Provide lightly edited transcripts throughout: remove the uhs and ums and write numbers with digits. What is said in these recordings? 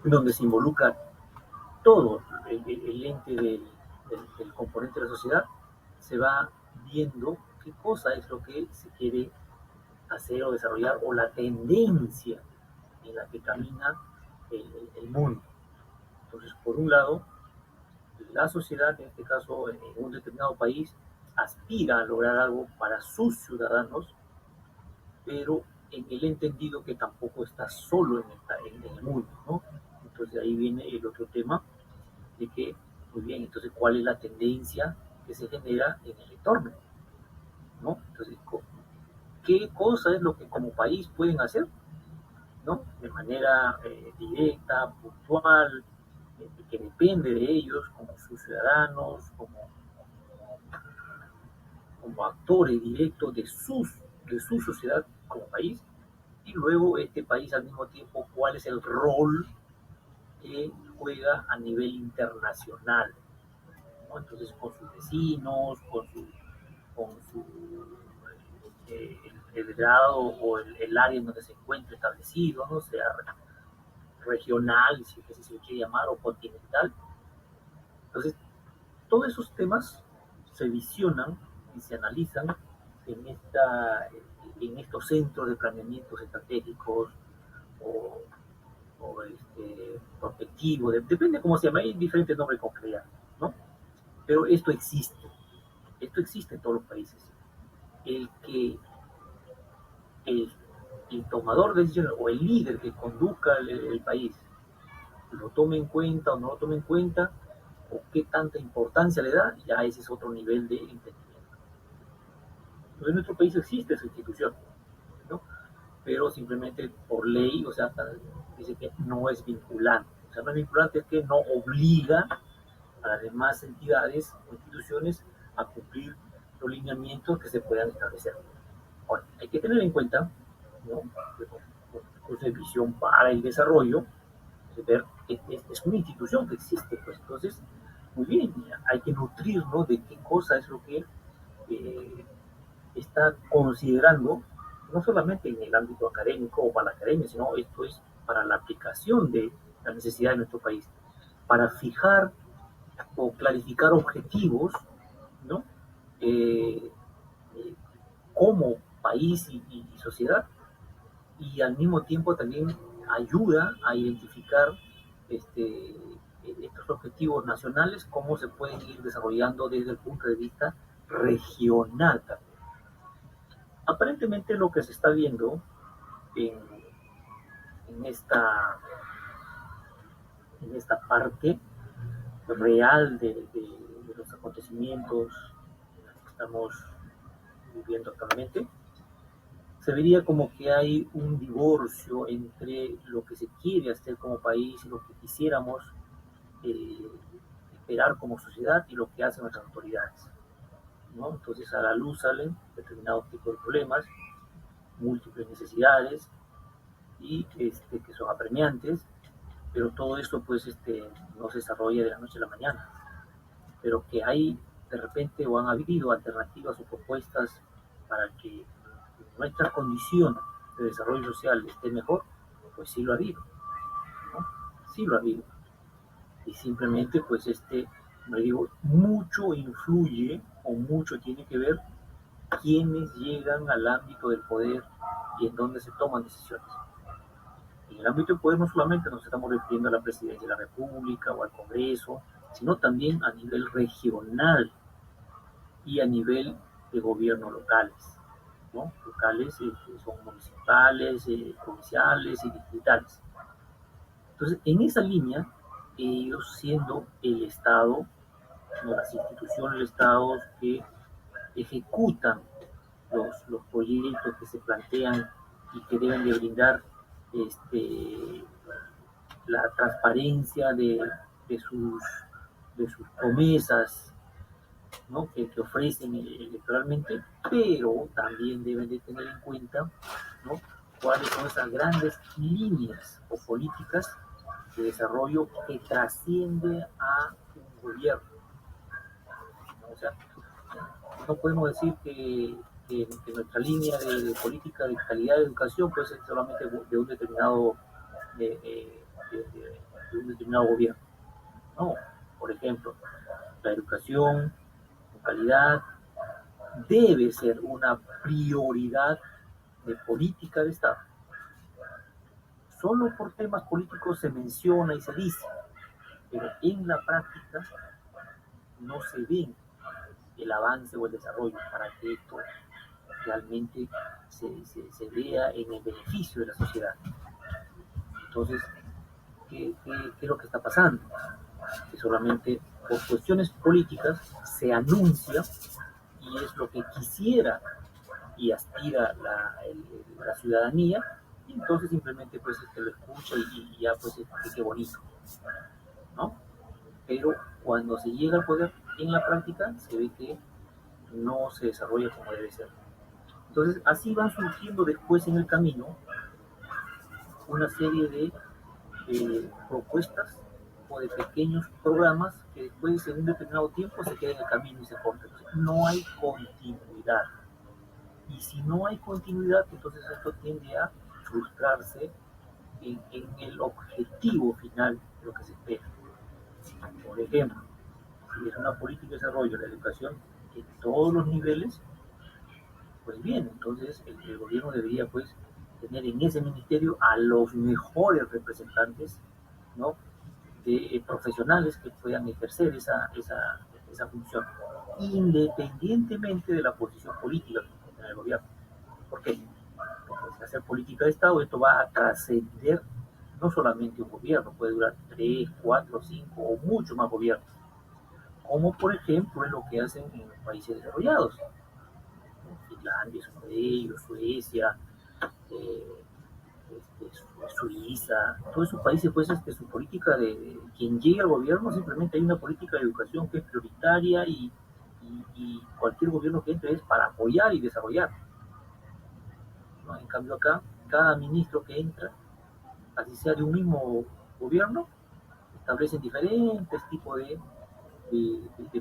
donde se involucra todo el ente del componente de la sociedad, se va viendo qué cosa es lo que se quiere hacer o desarrollar o la tendencia en la que camina el mundo. Entonces, por un lado, la sociedad, en este caso en un determinado país, aspira a lograr algo para sus ciudadanos, pero en el entendido que tampoco está solo en el mundo, ¿no? Entonces ahí viene el otro tema de que, muy bien, entonces, ¿cuál es la tendencia que se genera en el entorno? ¿No? Entonces, ¿qué cosa es lo que como país pueden hacer? ¿No? De manera directa, puntual, que depende de ellos como sus ciudadanos, como actores directos de su sociedad como país, y luego este país al mismo tiempo cuál es el rol que juega a nivel internacional, ¿no? Entonces con sus vecinos, con su el grado o el área en donde se encuentra establecido, ¿no? Sea regional, si que se quiere llamar, o continental. Entonces, todos esos temas se visionan y se analizan en estos centros de planeamientos estratégicos o, prospectivo, depende cómo se llama, hay diferentes nombres con crear, ¿no? Pero esto existe en todos los países. El que el, el tomador de decisiones o el líder que conduzca el país lo tome en cuenta o no lo tome en cuenta, o qué tanta importancia le da, ya ese es otro nivel de entendimiento. Entonces, en nuestro país existe esa institución, ¿no? Pero simplemente por ley, o sea, dice que no es vinculante. O sea, no es vinculante, es que no obliga a las demás entidades o instituciones a cumplir los lineamientos que se puedan establecer. Ahora, hay que tener en cuenta, ¿no? Que de visión para el desarrollo, es ver que es una institución que existe, pues entonces, muy bien, hay que nutrirnos de qué cosa es lo que eh, está considerando, no solamente en el ámbito académico o para la academia, sino esto es para la aplicación de la necesidad de nuestro país, para fijar o clarificar objetivos, ¿no? Eh, eh, como país y sociedad, y al mismo tiempo también ayuda a identificar estos objetivos nacionales, cómo se pueden ir desarrollando desde el punto de vista regional también. Aparentemente lo que se está viendo en, en, esta, en esta parte real de los acontecimientos que estamos viviendo actualmente, se vería como que hay un divorcio entre lo que se quiere hacer como país y lo que quisiéramos eh, esperar como sociedad y lo que hacen nuestras autoridades, ¿no? Entonces a la luz salen determinados tipos de problemas, múltiples necesidades y que son apremiantes, pero todo esto pues no se desarrolla de la noche a la mañana, pero que hay de repente o han habido alternativas o propuestas para que nuestra condición de desarrollo social esté mejor, pues sí lo ha habido, ¿no? Sí lo ha habido. Y simplemente pues me digo, mucho influye o mucho tiene que ver quienes llegan al ámbito del poder y en dónde se toman decisiones. En el ámbito del poder no solamente nos estamos refiriendo a la presidencia de la República o al Congreso, sino también a nivel regional y a nivel de gobiernos locales, ¿no? Locales que son municipales, provinciales y distritales. Entonces, en esa línea, ellos siendo el Estado, ¿no? Las instituciones del Estado que ejecutan los proyectos que se plantean y que deben de brindar este, la transparencia de sus promesas, ¿no? que ofrecen electoralmente, pero también deben de tener en cuenta, ¿no? cuáles son esas grandes líneas o políticas de desarrollo que trasciende a un gobierno, ¿no? O sea, no podemos decir que nuestra línea de política de calidad de educación puede ser solamente de un determinado de, de, un determinado gobierno. No, por ejemplo, la educación con calidad debe ser una prioridad de política de Estado. Solo por temas políticos se menciona y se dice, pero en la práctica no se ve el avance o el desarrollo para que esto realmente se vea en el beneficio de la sociedad. Entonces, ¿qué es lo que está pasando? Que solamente por cuestiones políticas se anuncia y es lo que quisiera y aspira la ciudadanía, y entonces simplemente pues lo escucha y ya pues qué bonito, ¿no? Pero cuando se llega al poder en la práctica se ve que no se desarrolla como debe ser. Entonces así van surgiendo después en el camino una serie de propuestas o de pequeños programas que después en un determinado tiempo se quedan en el camino y se cortan. Entonces, no hay continuidad. Y si no hay continuidad, entonces esto tiende a frustrarse en el objetivo final de lo que se espera. Por ejemplo, si es una política de desarrollo de la educación en todos los niveles, pues bien, entonces el gobierno debería pues tener en ese ministerio a los mejores representantes, ¿no? De profesionales que puedan ejercer esa función, independientemente de la posición política que tenga el gobierno. ¿Por qué? Porque si hacer política de Estado, esto va a trascender no solamente un gobierno, puede durar 3, 4, 5 o mucho más gobiernos, como por ejemplo es lo que hacen en los países desarrollados. Finlandia es uno de ellos, Suecia, eh, Suiza, todos esos países, pues su política de quien llegue al gobierno, simplemente hay una política de educación que es prioritaria y cualquier gobierno que entre es para apoyar y desarrollar, ¿no? En cambio acá, cada ministro que entra, así sea de un mismo gobierno, establecen diferentes tipos de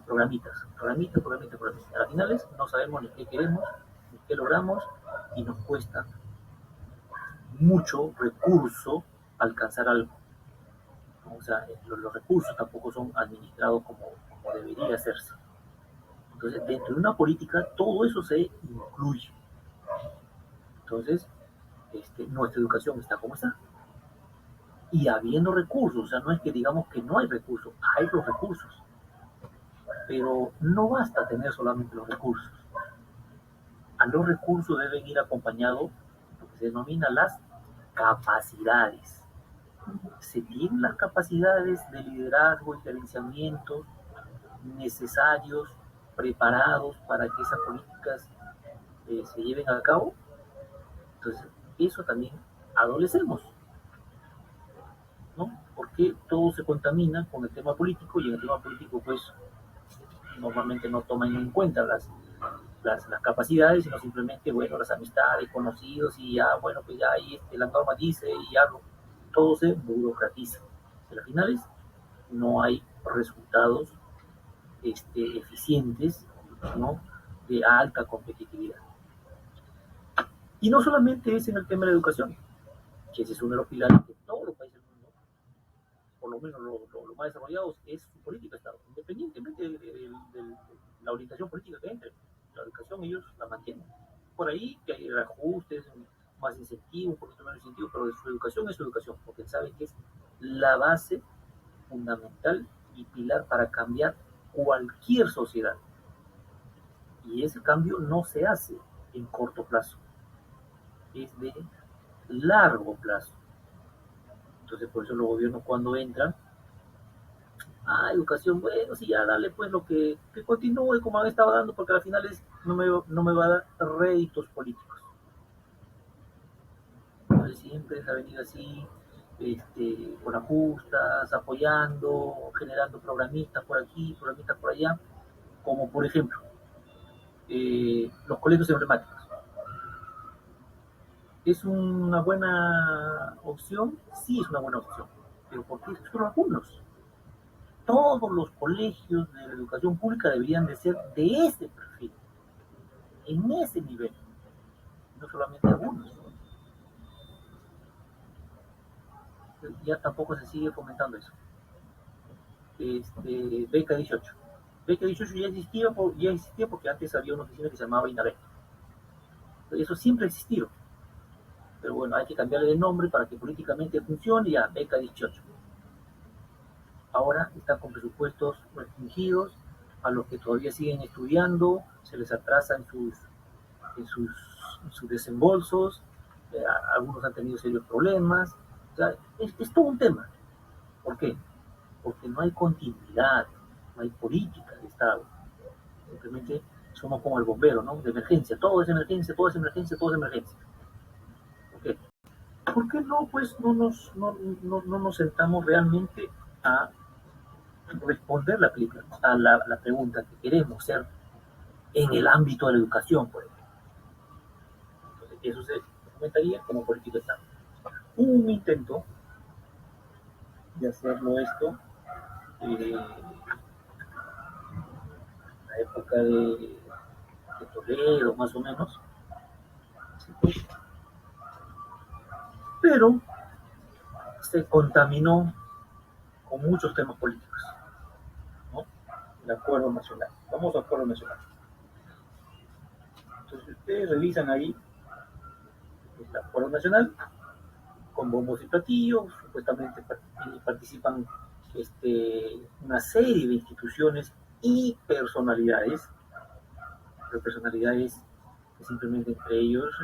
programitas. A las finales no sabemos ni qué queremos, ni qué logramos, y nos cuesta mucho recurso alcanzar algo. O sea, los recursos tampoco son administrados como debería hacerse. Entonces, dentro de una política, todo eso se incluye. Entonces, nuestra educación está como está. Y habiendo recursos, o sea, no es que digamos que no hay recursos, hay los recursos. Pero no basta tener solamente los recursos. A los recursos deben ir acompañados lo que se denomina las capacidades. Se tienen las capacidades de liderazgo y gerenciamiento necesarios, preparados para que esas políticas se lleven a cabo. Entonces, eso también adolecemos, ¿no? Porque todo se contamina con el tema político y en el tema político, pues, normalmente no toman en cuenta las capacidades, sino simplemente, bueno, las amistades, conocidos y ya, bueno, pues ya ahí la norma dice y ya todo se burocratiza. Pero al final no hay resultados eficientes, ¿no? De alta competitividad. Y no solamente es en el tema de la educación, que ese es uno de los pilares que todos los países del mundo, por lo menos los más desarrollados, es su política de Estado, independientemente de la orientación política que entre. La educación ellos la mantienen. Por ahí que hay reajustes, más incentivos, un poquito menos incentivos, pero su educación es su educación, porque saben que es la base fundamental y pilar para cambiar cualquier sociedad. Y ese cambio no se hace en corto plazo, es de largo plazo. Entonces, por eso los gobiernos cuando entran, educación, bueno, sí, ya dale pues lo que continúe como han estado dando, porque al final no me va a dar réditos políticos. Entonces siempre se ha venido así, con ajustas, apoyando, generando programistas por aquí, programistas por allá, como por ejemplo, los colegios emblemáticos. ¿Es una buena opción? Sí, es una buena opción, pero ¿por qué solo algunos? Todos los colegios de la educación pública deberían de ser de ese perfil, en ese nivel, no solamente algunos. ya tampoco se sigue fomentando eso. Beca 18. Beca 18 ya existía porque antes había una oficina que se llamaba INABEC. Eso siempre ha existido. Pero bueno, hay que cambiarle de nombre para que políticamente funcione, ya, beca 18. Ahora están con presupuestos restringidos, a los que todavía siguen estudiando, se les atrasa en sus, en sus desembolsos, algunos han tenido serios problemas, o sea, es todo un tema. ¿Por qué? Porque no hay continuidad, no hay política de Estado. Simplemente somos como el bombero, ¿no? De emergencia, todo es emergencia, todo es emergencia, todo es emergencia. ¿Por qué? ¿Por qué no, pues, no nos sentamos realmente a responder la pregunta que queremos ser en el ámbito de la educación, por ejemplo? Entonces, eso se comentaría como política de Estado. Hubo un intento de hacerlo esto en la época de Toledo, más o menos, pero se contaminó con muchos temas políticos, ¿no? El acuerdo nacional, vamos al acuerdo nacional. Entonces, si ustedes revisan ahí el acuerdo nacional, con bombos y platillos, supuestamente participan una serie de instituciones y personalidades, pero personalidades que simplemente entre ellos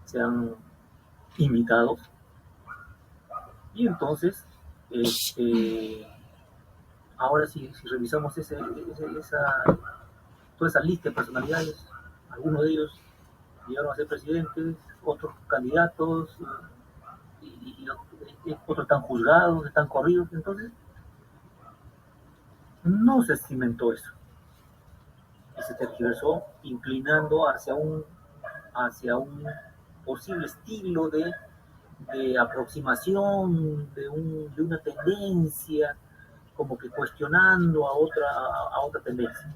se han invitado. Y entonces, ahora si revisamos toda esa lista de personalidades, algunos de ellos llegaron a ser presidentes, otros candidatos, y otros están juzgados, están corridos. Entonces, no se cimentó eso. Y se tergiversó inclinando hacia un posible estilo de aproximación, de una tendencia, como que cuestionando a otra tendencia.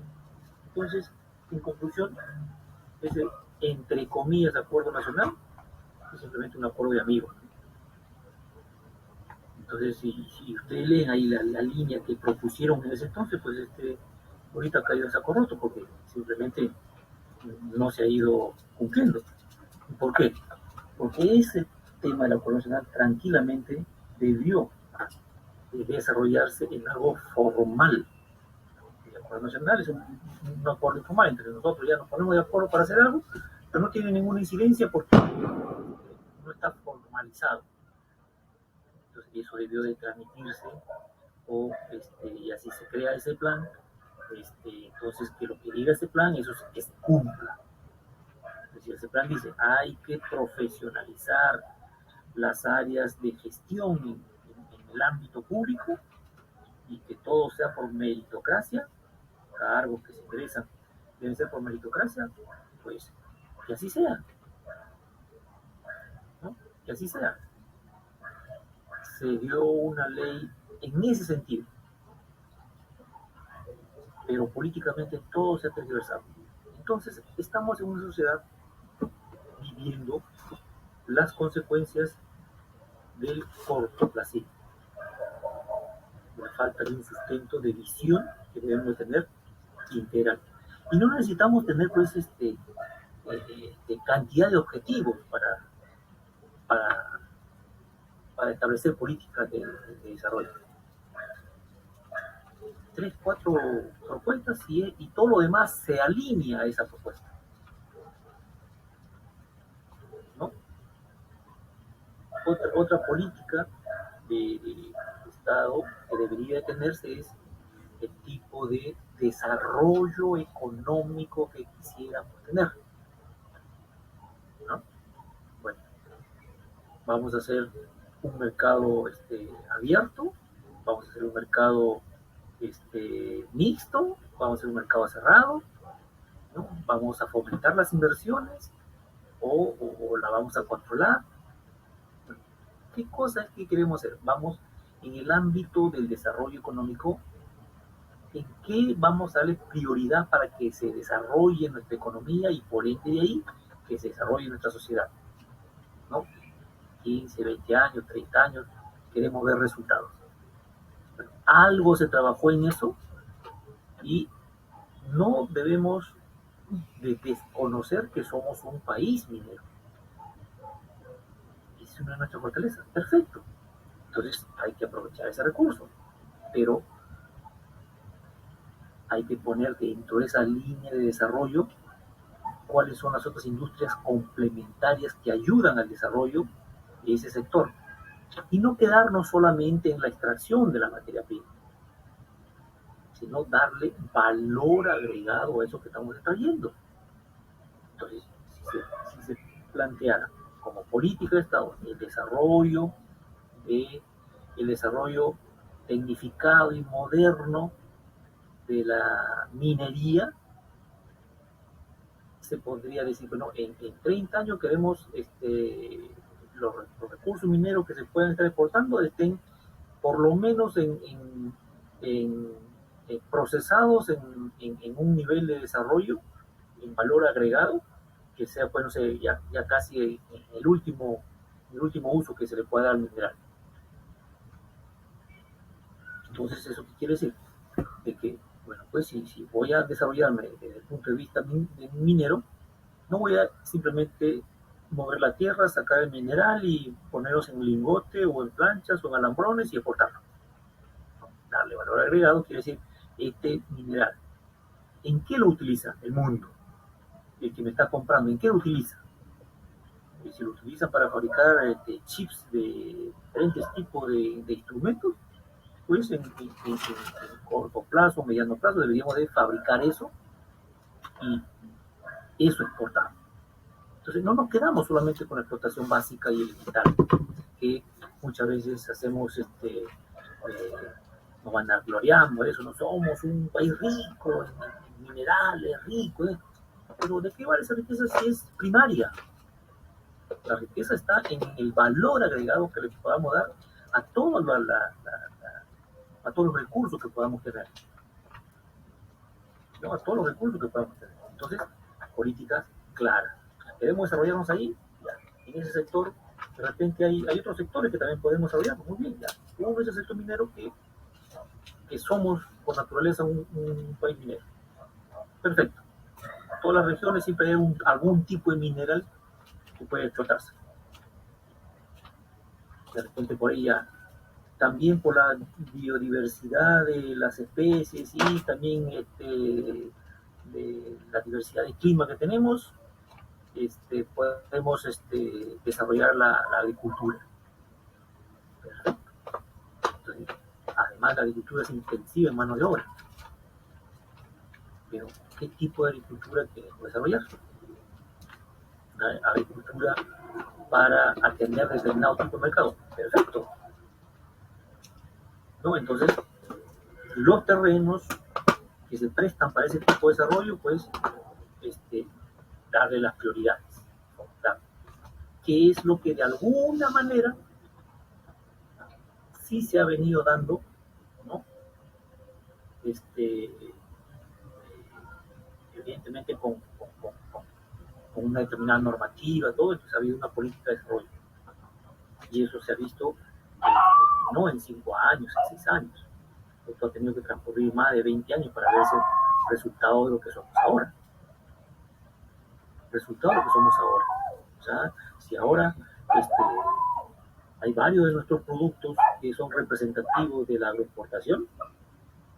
Entonces, en conclusión, ese, entre comillas, acuerdo nacional es simplemente un acuerdo de amigos. Entonces, si ustedes leen ahí la línea que propusieron en ese entonces, pues ahorita ha caído en saco roto porque simplemente no se ha ido cumpliendo. ¿Por qué? Porque ese tema de la acuerdo nacional tranquilamente debió desarrollarse en algo formal. El acuerdo nacional es un acuerdo informal entre nosotros, ya nos ponemos de acuerdo para hacer algo, pero no tiene ninguna incidencia porque no está formalizado. Entonces, eso debió de transmitirse y así se crea ese plan. Entonces, que lo que diga ese plan, eso se cumpla. Es decir, ese plan dice, hay que profesionalizar las áreas de gestión en el ámbito público y que todo sea por meritocracia, cargos que se ingresan deben ser por meritocracia, pues que así sea, ¿no? Que así sea. Se dio una ley en ese sentido, pero políticamente todo se ha tergiversado. Entonces, estamos en una sociedad viviendo las consecuencias del cortoplacismo, de la falta de un sustento de visión que debemos tener integral. Y no necesitamos tener pues cantidad de objetivos para, para establecer políticas de desarrollo. 3, 4 propuestas y todo lo demás se alinea a esa propuesta, ¿no? Otra política de Estado que debería tenerse es el tipo de desarrollo económico que quisiéramos tener, ¿no? Bueno, vamos a hacer un mercado abierto, vamos a hacer un mercado mixto, vamos a hacer un mercado cerrado, ¿no? Vamos a fomentar las inversiones o la vamos a controlar. ¿Qué cosa es que queremos hacer? Vamos en el ámbito del desarrollo económico, ¿en qué vamos a darle prioridad para que se desarrolle nuestra economía y por ende de ahí que se desarrolle nuestra sociedad, ¿no? 15, 20 años, 30 años, queremos ver resultados. Bueno, algo se trabajó en eso y no debemos de desconocer que somos un país minero. Es una de nuestras fortalezas. Perfecto. Entonces hay que aprovechar ese recurso, pero hay que poner dentro de esa línea de desarrollo cuáles son las otras industrias complementarias que ayudan al desarrollo de ese sector. Y no quedarnos solamente en la extracción de la materia prima, sino darle valor agregado a eso que estamos extrayendo. Entonces, si se planteara como política de Estado el desarrollo tecnificado y moderno de la minería, se podría decir, bueno, en 30 años queremos los recursos mineros que se puedan estar exportando estén por lo menos procesados en un nivel de desarrollo, en valor agregado, que sea, bueno, ya casi el último uso que se le pueda dar al mineral. Entonces, ¿eso qué quiere decir? De que, bueno, pues si voy a desarrollarme desde el punto de vista minero, no voy a simplemente mover la tierra, sacar el mineral y ponerlos en lingote o en planchas o en alambrones y exportarlo. Darle valor agregado quiere decir, este mineral, ¿en qué lo utiliza el mundo? El que me está comprando, ¿en qué lo utiliza? Y si lo utiliza para fabricar chips de diferentes tipos de instrumentos, pues en corto plazo, mediano plazo, deberíamos de fabricar eso y eso exportar. Entonces no nos quedamos solamente con la explotación básica y elemental, que muchas veces hacemos, nos vanagloriamos de eso, no somos un país rico en minerales, rico, pero ¿de qué vale esa riqueza si es primaria? La riqueza está en el valor agregado que le podamos dar a todos a todos los recursos que podamos tener, ¿no? A todos los recursos que podamos tener. Entonces, políticas claras. Queremos desarrollarnos ahí, ya. En ese sector, de repente hay otros sectores que también podemos desarrollar, muy bien, ya. Uno es el sector minero que somos por naturaleza un país minero. Perfecto. Todas las regiones siempre hay algún tipo de mineral que puede explotarse. De repente por ella, también por la biodiversidad de las especies y también de la diversidad de clima que tenemos, podemos desarrollar la agricultura. Perfecto. Entonces, además, la agricultura es intensiva en mano de obra. Pero, ¿qué tipo de agricultura queremos desarrollar? Una agricultura para atender determinado tipo de mercado. Perfecto. ¿No? Entonces, los terrenos que se prestan para ese tipo de desarrollo, pues, darle las prioridades. Que es lo que de alguna manera sí se ha venido dando, ¿no? Evidentemente con una determinada normativa, todo, entonces ha habido una política de desarrollo. Y eso se ha visto no en 5 años, en 6 años. Esto ha tenido que transcurrir más de 20 años para verse el resultado de lo que somos ahora. Resultado de lo que somos ahora. O sea, si ahora hay varios de nuestros productos que son representativos de la agroexportación,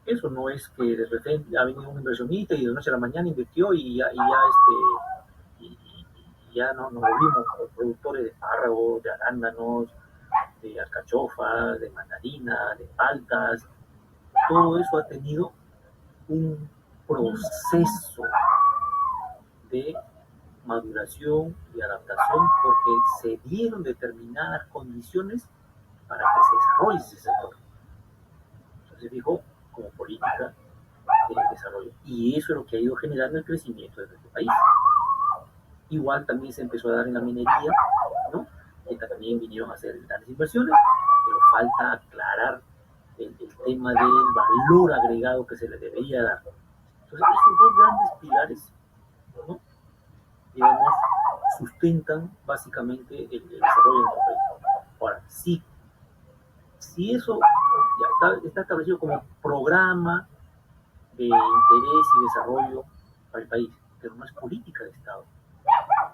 eso no es que de repente ha venido un inversionista y de noche a la mañana invirtió y ya no, nos volvimos productores de espárragos, de arándanos, de alcachofas, de mandarina, de paltas. Todo eso ha tenido un proceso de maduración y adaptación porque se dieron determinadas condiciones para que se desarrolle ese sector. Entonces dijo, como política de desarrollo. Y eso es lo que ha ido generando el crecimiento de nuestro país. Igual también se empezó a dar en la minería, ¿no? Que también vinieron a hacer grandes inversiones, pero falta aclarar el tema del valor agregado que se le debería dar. Entonces, esos dos grandes pilares, ¿no? Digamos, sustentan básicamente el desarrollo de nuestro país. Ahora, si eso ya está establecido como programa de interés y desarrollo para el país, pero no es política de Estado.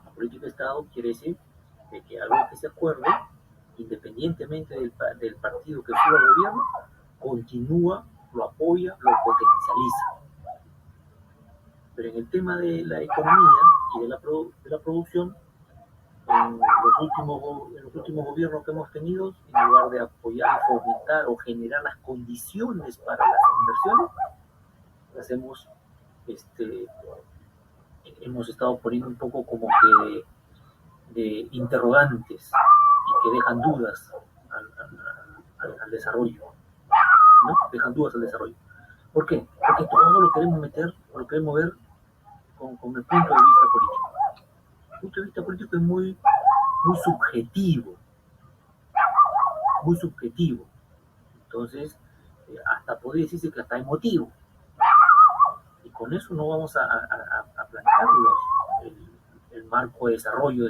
La política de Estado quiere decir de que algo que se acuerde, independientemente del partido que suba al gobierno, continúa, lo apoya, lo potencializa. Pero en el tema de la economía y de la producción, en los últimos gobiernos que hemos tenido, en lugar de apoyar, fomentar o generar las condiciones para las inversiones, hacemos, hemos estado poniendo un poco como que de interrogantes y que dejan dudas al desarrollo, ¿no? Dejan dudas al desarrollo. ¿Por qué? Porque todo lo queremos meter, o lo queremos ver con el punto de vista político. El punto de vista político es muy subjetivo, muy subjetivo. Entonces, hasta podría decirse que hasta emotivo. Y con eso no vamos a plantear el marco de desarrollo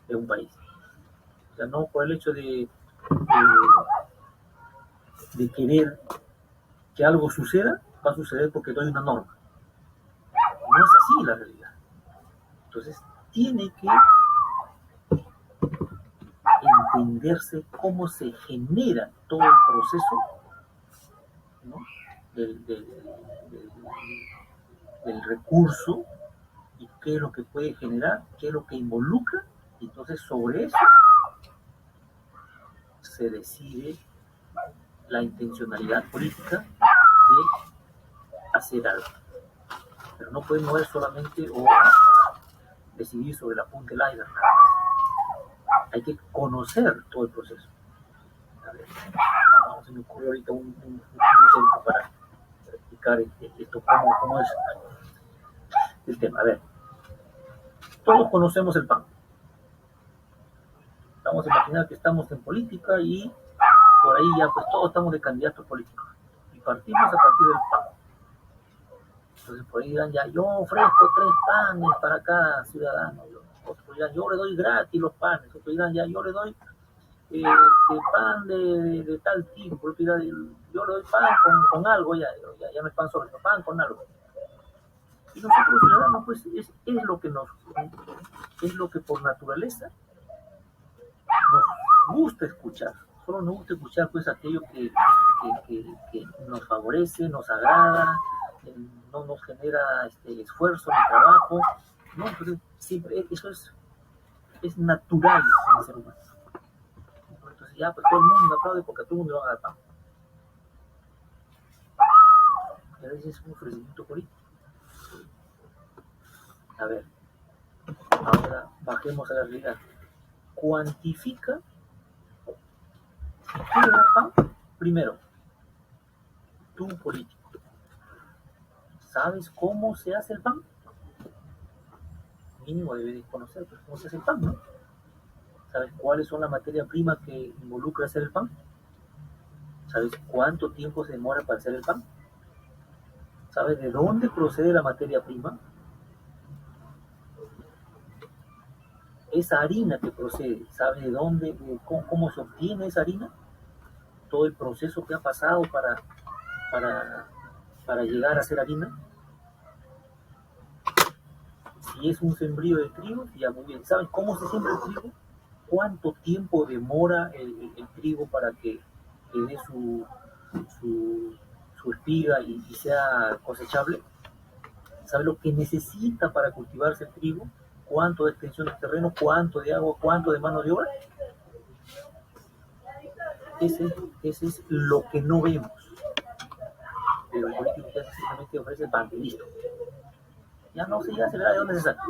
de un país. O sea, no por el hecho de querer que algo suceda, va a suceder porque no hay una norma. No es así la realidad. Entonces, tiene que entenderse cómo se genera todo el proceso, ¿no? del recurso y qué es lo que puede generar, qué es lo que involucra, y entonces sobre eso se decide la intencionalidad política de hacer algo. Pero no podemos ver solamente o decidir sobre la punta del iceberg. Hay que conocer todo el proceso. A ver, se me ocurre ahorita un ejemplo para explicar esto, cómo es el tema. A ver, todos conocemos el PAN. Vamos a imaginar que estamos en política y por ahí ya pues todos estamos de candidatos políticos. Y partimos a partir del PAN. Entonces por ahí dirán ya, yo ofrezco 3 panes para cada ciudadano. Otros dirán, yo le doy gratis los panes. Otros dirán, ya, yo le doy pan de tal tipo. Yo le doy pan con algo, ya no es pan solo, sino pan con algo. Y nosotros los ciudadanos, pues, es lo que por naturaleza nos gusta escuchar. Solo nos gusta escuchar, pues, aquello que nos favorece, nos agrada, no nos genera esfuerzo ni trabajo, ¿no? Entonces, siempre eso es natural en el ser humano. Entonces, ya, pues, todo el mundo aplaude porque a todo el mundo le van a dar pan. Y a veces es un ofrecimiento político. A ver, ahora bajemos a la realidad. Cuantifica si quiere dar pan. Primero, tú político, ¿sabes cómo se hace el pan? Mínimo debes conocer cómo se hace el pan, ¿no? ¿Sabes cuáles son las materias primas que involucra hacer el pan? ¿Sabes cuánto tiempo se demora para hacer el pan? ¿Sabes de dónde procede la materia prima? Esa harina que procede, ¿sabes de dónde, cómo se obtiene esa harina? Todo el proceso que ha pasado para llegar a ser harina. Si es un sembrío de trigo, ya muy bien. ¿Saben cómo se siembra el trigo? ¿Cuánto tiempo demora el trigo para que dé su espiga y sea cosechable? ¿Sabe lo que necesita para cultivarse el trigo? ¿Cuánto de extensión de terreno? ¿Cuánto de agua? ¿Cuánto de mano de obra? Ese es lo que no vemos. Pero el político que hace simplemente ofrece el pan y listo. Ya no sé, ya se verá de dónde se saca.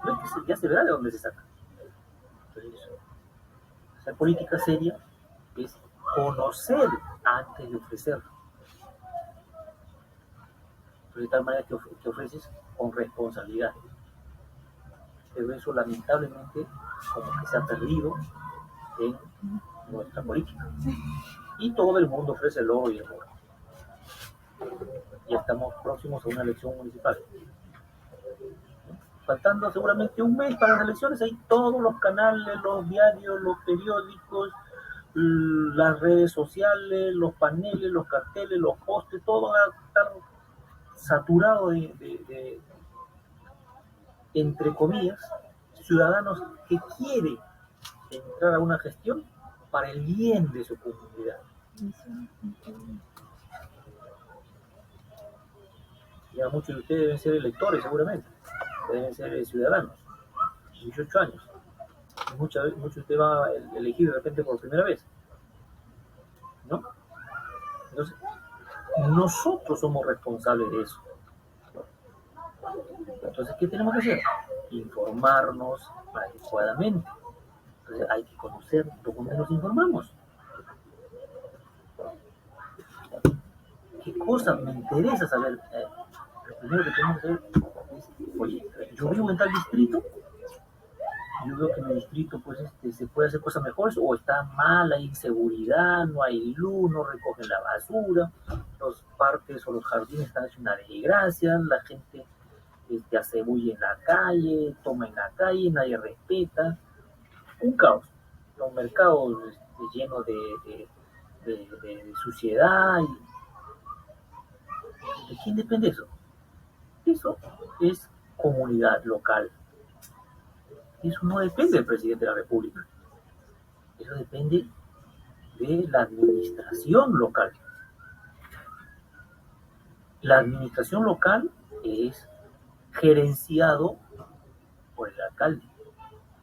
No es que ya se verá de dónde se saca. Entonces, hacer política seria es conocer antes de ofrecer. De tal manera que ofreces con responsabilidad. Pero eso lamentablemente como que se ha perdido en nuestra política. Y todo el mundo ofrece el oro y el oro. Ya estamos próximos a una elección municipal. faltando seguramente un mes para las elecciones, ahí todos los canales, los diarios, los periódicos, las redes sociales, los paneles, los carteles, los postes, todo va a estar saturado de entre comillas, ciudadanos que quieren entrar a una gestión para el bien de su comunidad. Ya muchos de ustedes deben ser electores, seguramente, deben ser ciudadanos, 18 años. Muchos de ustedes van a elegir de repente por primera vez, ¿no? Entonces, nosotros somos responsables de eso. Entonces, ¿qué tenemos que hacer? Informarnos adecuadamente. Entonces, hay que conocer dónde nos informamos. ¿Qué cosas me interesa saber? Lo primero que tenemos que hacer es, oye, yo vivo en tal distrito, yo veo que en mi distrito pues se puede hacer cosas mejores o está mal, hay inseguridad, no hay luz, no recogen la basura, los parques o los jardines están hechos una desgracia, la gente hace bulla en la calle, toma en la calle, nadie respeta, un caos. Los mercados llenos de suciedad. ¿De quién depende eso? Eso es comunidad local. Eso no depende del presidente de la República. Eso depende de la administración local. La administración local es gerenciado por el alcalde,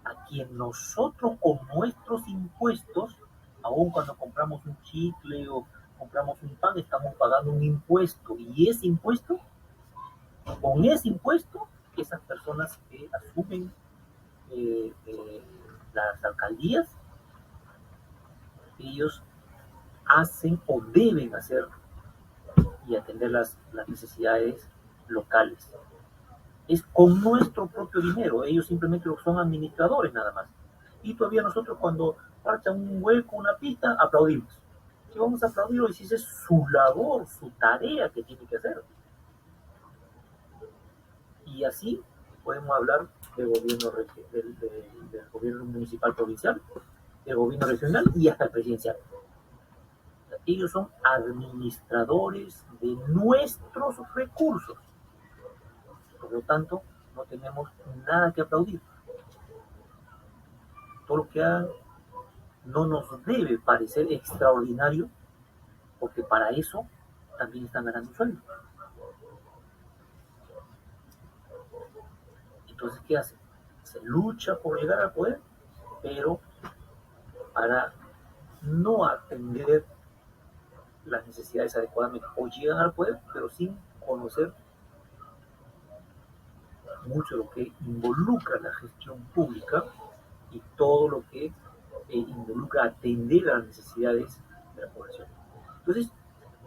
a quien nosotros con nuestros impuestos, aun cuando compramos un chicle o compramos un pan, estamos pagando un impuesto. Y ese impuesto, con ese impuesto, esas personas que asumen las alcaldías, ellos hacen o deben hacer y atender las necesidades locales. Es con nuestro propio dinero, ellos simplemente son administradores nada más. Y todavía nosotros cuando parchan un hueco, una pista, aplaudimos. Y vamos a aplaudirlo y si esa es su labor, su tarea que tiene que hacer. Y así podemos hablar del gobierno, del gobierno municipal provincial, del gobierno regional y hasta el presidencial. Ellos son administradores de nuestros recursos. Por lo tanto, no tenemos nada que aplaudir. Todo lo que hagan no nos debe parecer extraordinario, porque para eso también están ganando sueldo. Entonces, ¿qué hacen? Se lucha por llegar al poder, pero para no atender las necesidades adecuadamente. O llegan al poder, pero sin conocer mucho lo que involucra la gestión pública y todo lo que involucra atender a las necesidades de la población. Entonces,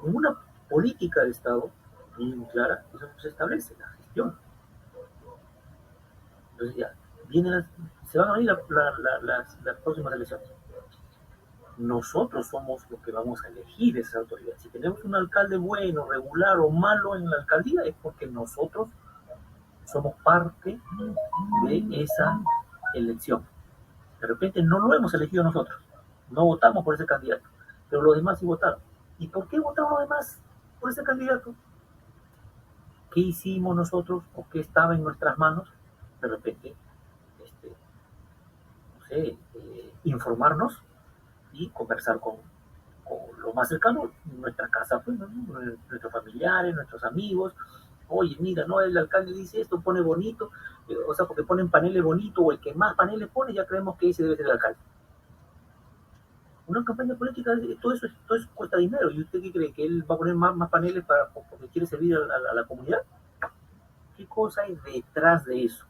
en una política de Estado bien clara, eso se establece, la gestión. Entonces ya, se van a venir las próximas elecciones. Nosotros somos los que vamos a elegir esa autoridad. Si tenemos un alcalde bueno, regular o malo en la alcaldía, es porque nosotros somos parte de esa elección. De repente no lo hemos elegido nosotros, no votamos por ese candidato, pero los demás sí votaron. ¿Y por qué votaron los demás por ese candidato? ¿Qué hicimos nosotros o qué estaba en nuestras manos? De repente, no sé, informarnos y conversar con lo más cercano, nuestra casa, pues, ¿no? Nuestros familiares, nuestros amigos. Oye, mira, no, el alcalde dice esto, pone bonito, o sea, porque ponen paneles bonitos, o el que más paneles pone, ya creemos que ese debe ser el alcalde. Una campaña política, todo eso cuesta dinero. ¿Y usted qué cree? ¿Que él va a poner más paneles porque quiere servir a la comunidad? ¿Qué cosa hay detrás de eso?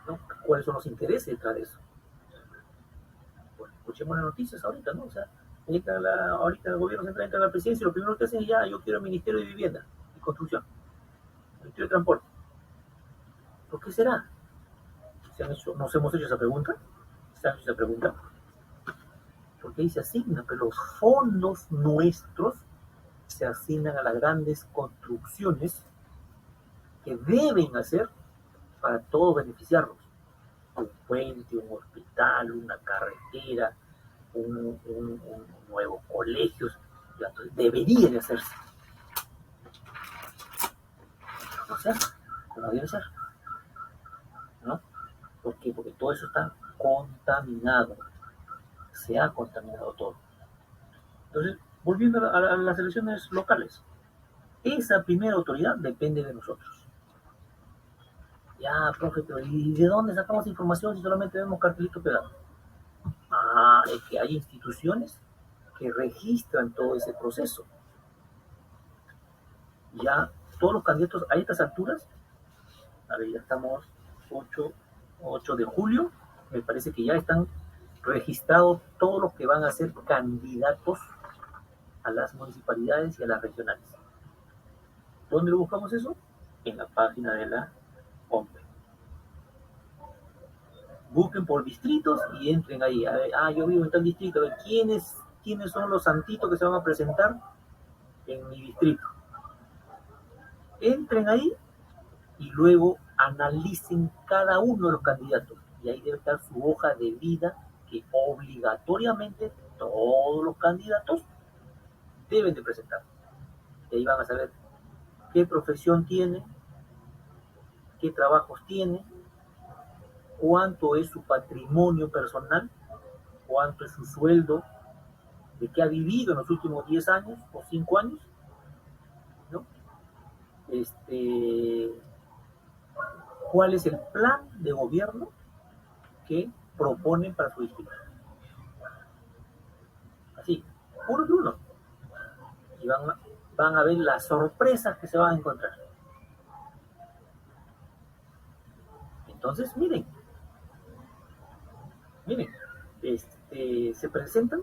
¿No? ¿Cuáles son los intereses detrás de eso? Bueno, escuchemos las noticias ahorita, ¿no? O sea, ahorita el gobierno central entra a la presidencia y lo primero que hacen es yo quiero el Ministerio de Vivienda y Construcción, el Ministerio de Transporte. ¿Por qué será? ¿Nos hemos hecho esa pregunta? ¿Se han hecho esa pregunta? Porque ahí se asigna que los fondos nuestros se asignan a las grandes construcciones que deben hacer para todos beneficiarnos. Un puente, un hospital, una carretera, un nuevo colegio, entonces debería de hacerse. Pero no se hace, no debe ser, ¿no? ¿Por qué? Porque todo eso está contaminado, se ha contaminado todo. Entonces, volviendo a las elecciones locales, esa primera autoridad depende de nosotros. Ya, profe, pero ¿y de dónde sacamos información si solamente vemos cartelitos pegados? Ah, es que hay instituciones que registran todo ese proceso. Ya todos los candidatos a estas alturas, a ver, ya estamos 8 de julio, me parece que ya están registrados todos los que van a ser candidatos a las municipalidades y a las regionales. ¿Dónde lo buscamos eso? En la página de la OMP. Busquen por distritos y entren ahí. A ver, yo vivo en tal distrito. A ver, ¿quiénes son los santitos que se van a presentar en mi distrito? Entren ahí y luego analicen cada uno de los candidatos. Y ahí debe estar su hoja de vida que obligatoriamente todos los candidatos deben de presentar. Y ahí van a saber qué profesión tiene, qué trabajos tiene, cuánto es su patrimonio personal, cuánto es su sueldo, de qué ha vivido en los últimos 10 años o 5 años, ¿no? ¿Cuál es el plan de gobierno que proponen para su distrito? Así, uno de uno. Y van a ver las sorpresas que se van a encontrar. Entonces, miren, se presentan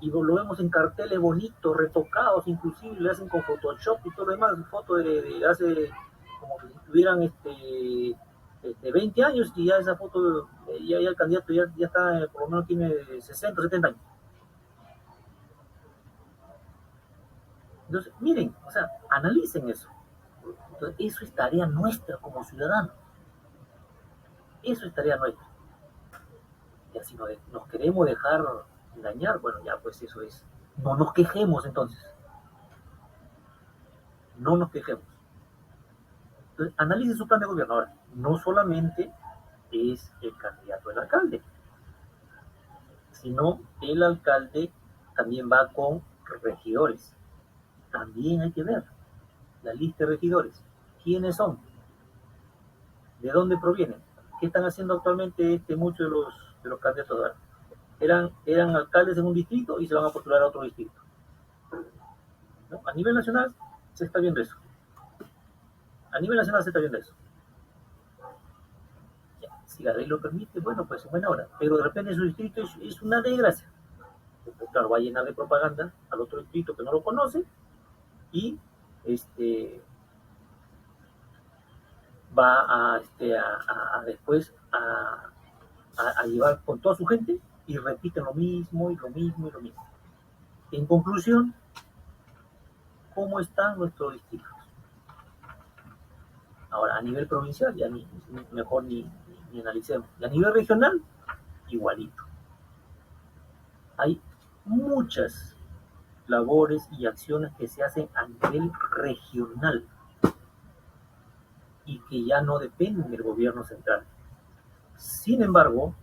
y lo vemos en carteles bonitos, retocados, inclusive le hacen con Photoshop y todo lo demás, fotos de hace como que si tuvieran 20 años y ya esa foto, ya el candidato ya está, por lo menos tiene 60, 70 años. Entonces, miren, o sea, analicen eso. Entonces, eso es tarea nuestra como ciudadanos. Eso es tarea nuestra. Ya si nos queremos dejar engañar, bueno, ya pues eso es. No nos quejemos entonces. No nos quejemos. Entonces, analicen su plan de gobierno. Ahora, no solamente es el candidato del alcalde, sino el alcalde también va con regidores. También hay que ver la lista de regidores. ¿Quiénes son? ¿De dónde provienen? ¿Qué están haciendo actualmente muchos de los candidatos? Eran alcaldes en un distrito y se van a postular a otro distrito, ¿no? A nivel nacional se está viendo eso. A nivel nacional se está viendo eso. Ya, si la ley lo permite, bueno, pues en buena hora. Pero de repente su distrito es una desgracia. Pues, claro, va a llenar de propaganda al otro distrito que no lo conoce y va después a llevar con toda su gente y repiten lo mismo y lo mismo y lo mismo. En conclusión, ¿cómo están nuestros distritos? Ahora, a nivel provincial, ya mejor ni analicemos. Y a nivel regional, igualito. Hay muchas labores y acciones que se hacen a nivel regional y que ya no dependen del gobierno central. Sin embargo,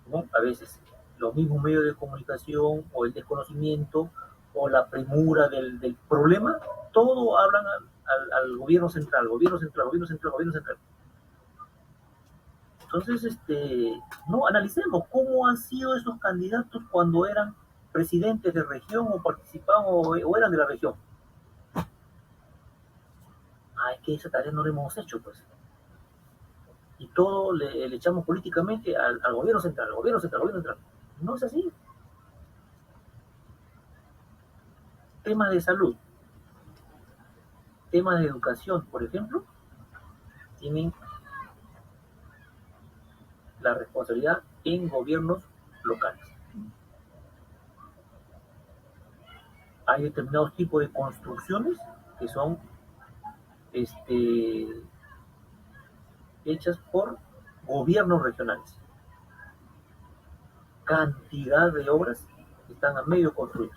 ¿no? A veces los mismos medios de comunicación o el desconocimiento o la premura del problema, todo hablan al gobierno central, gobierno central, gobierno central, gobierno central. Entonces, no, analicemos cómo han sido esos candidatos cuando eran presidentes de región o participaban o eran de la región. Es que esa tarea no la hemos hecho, pues. Y todo le echamos políticamente al gobierno central, al gobierno central, al gobierno central. No es así. Temas de salud, temas de educación, por ejemplo, tienen la responsabilidad en gobiernos locales. Hay determinados tipos de construcciones que son este, hechas por gobiernos regionales. Cantidad de obras que están a medio construir.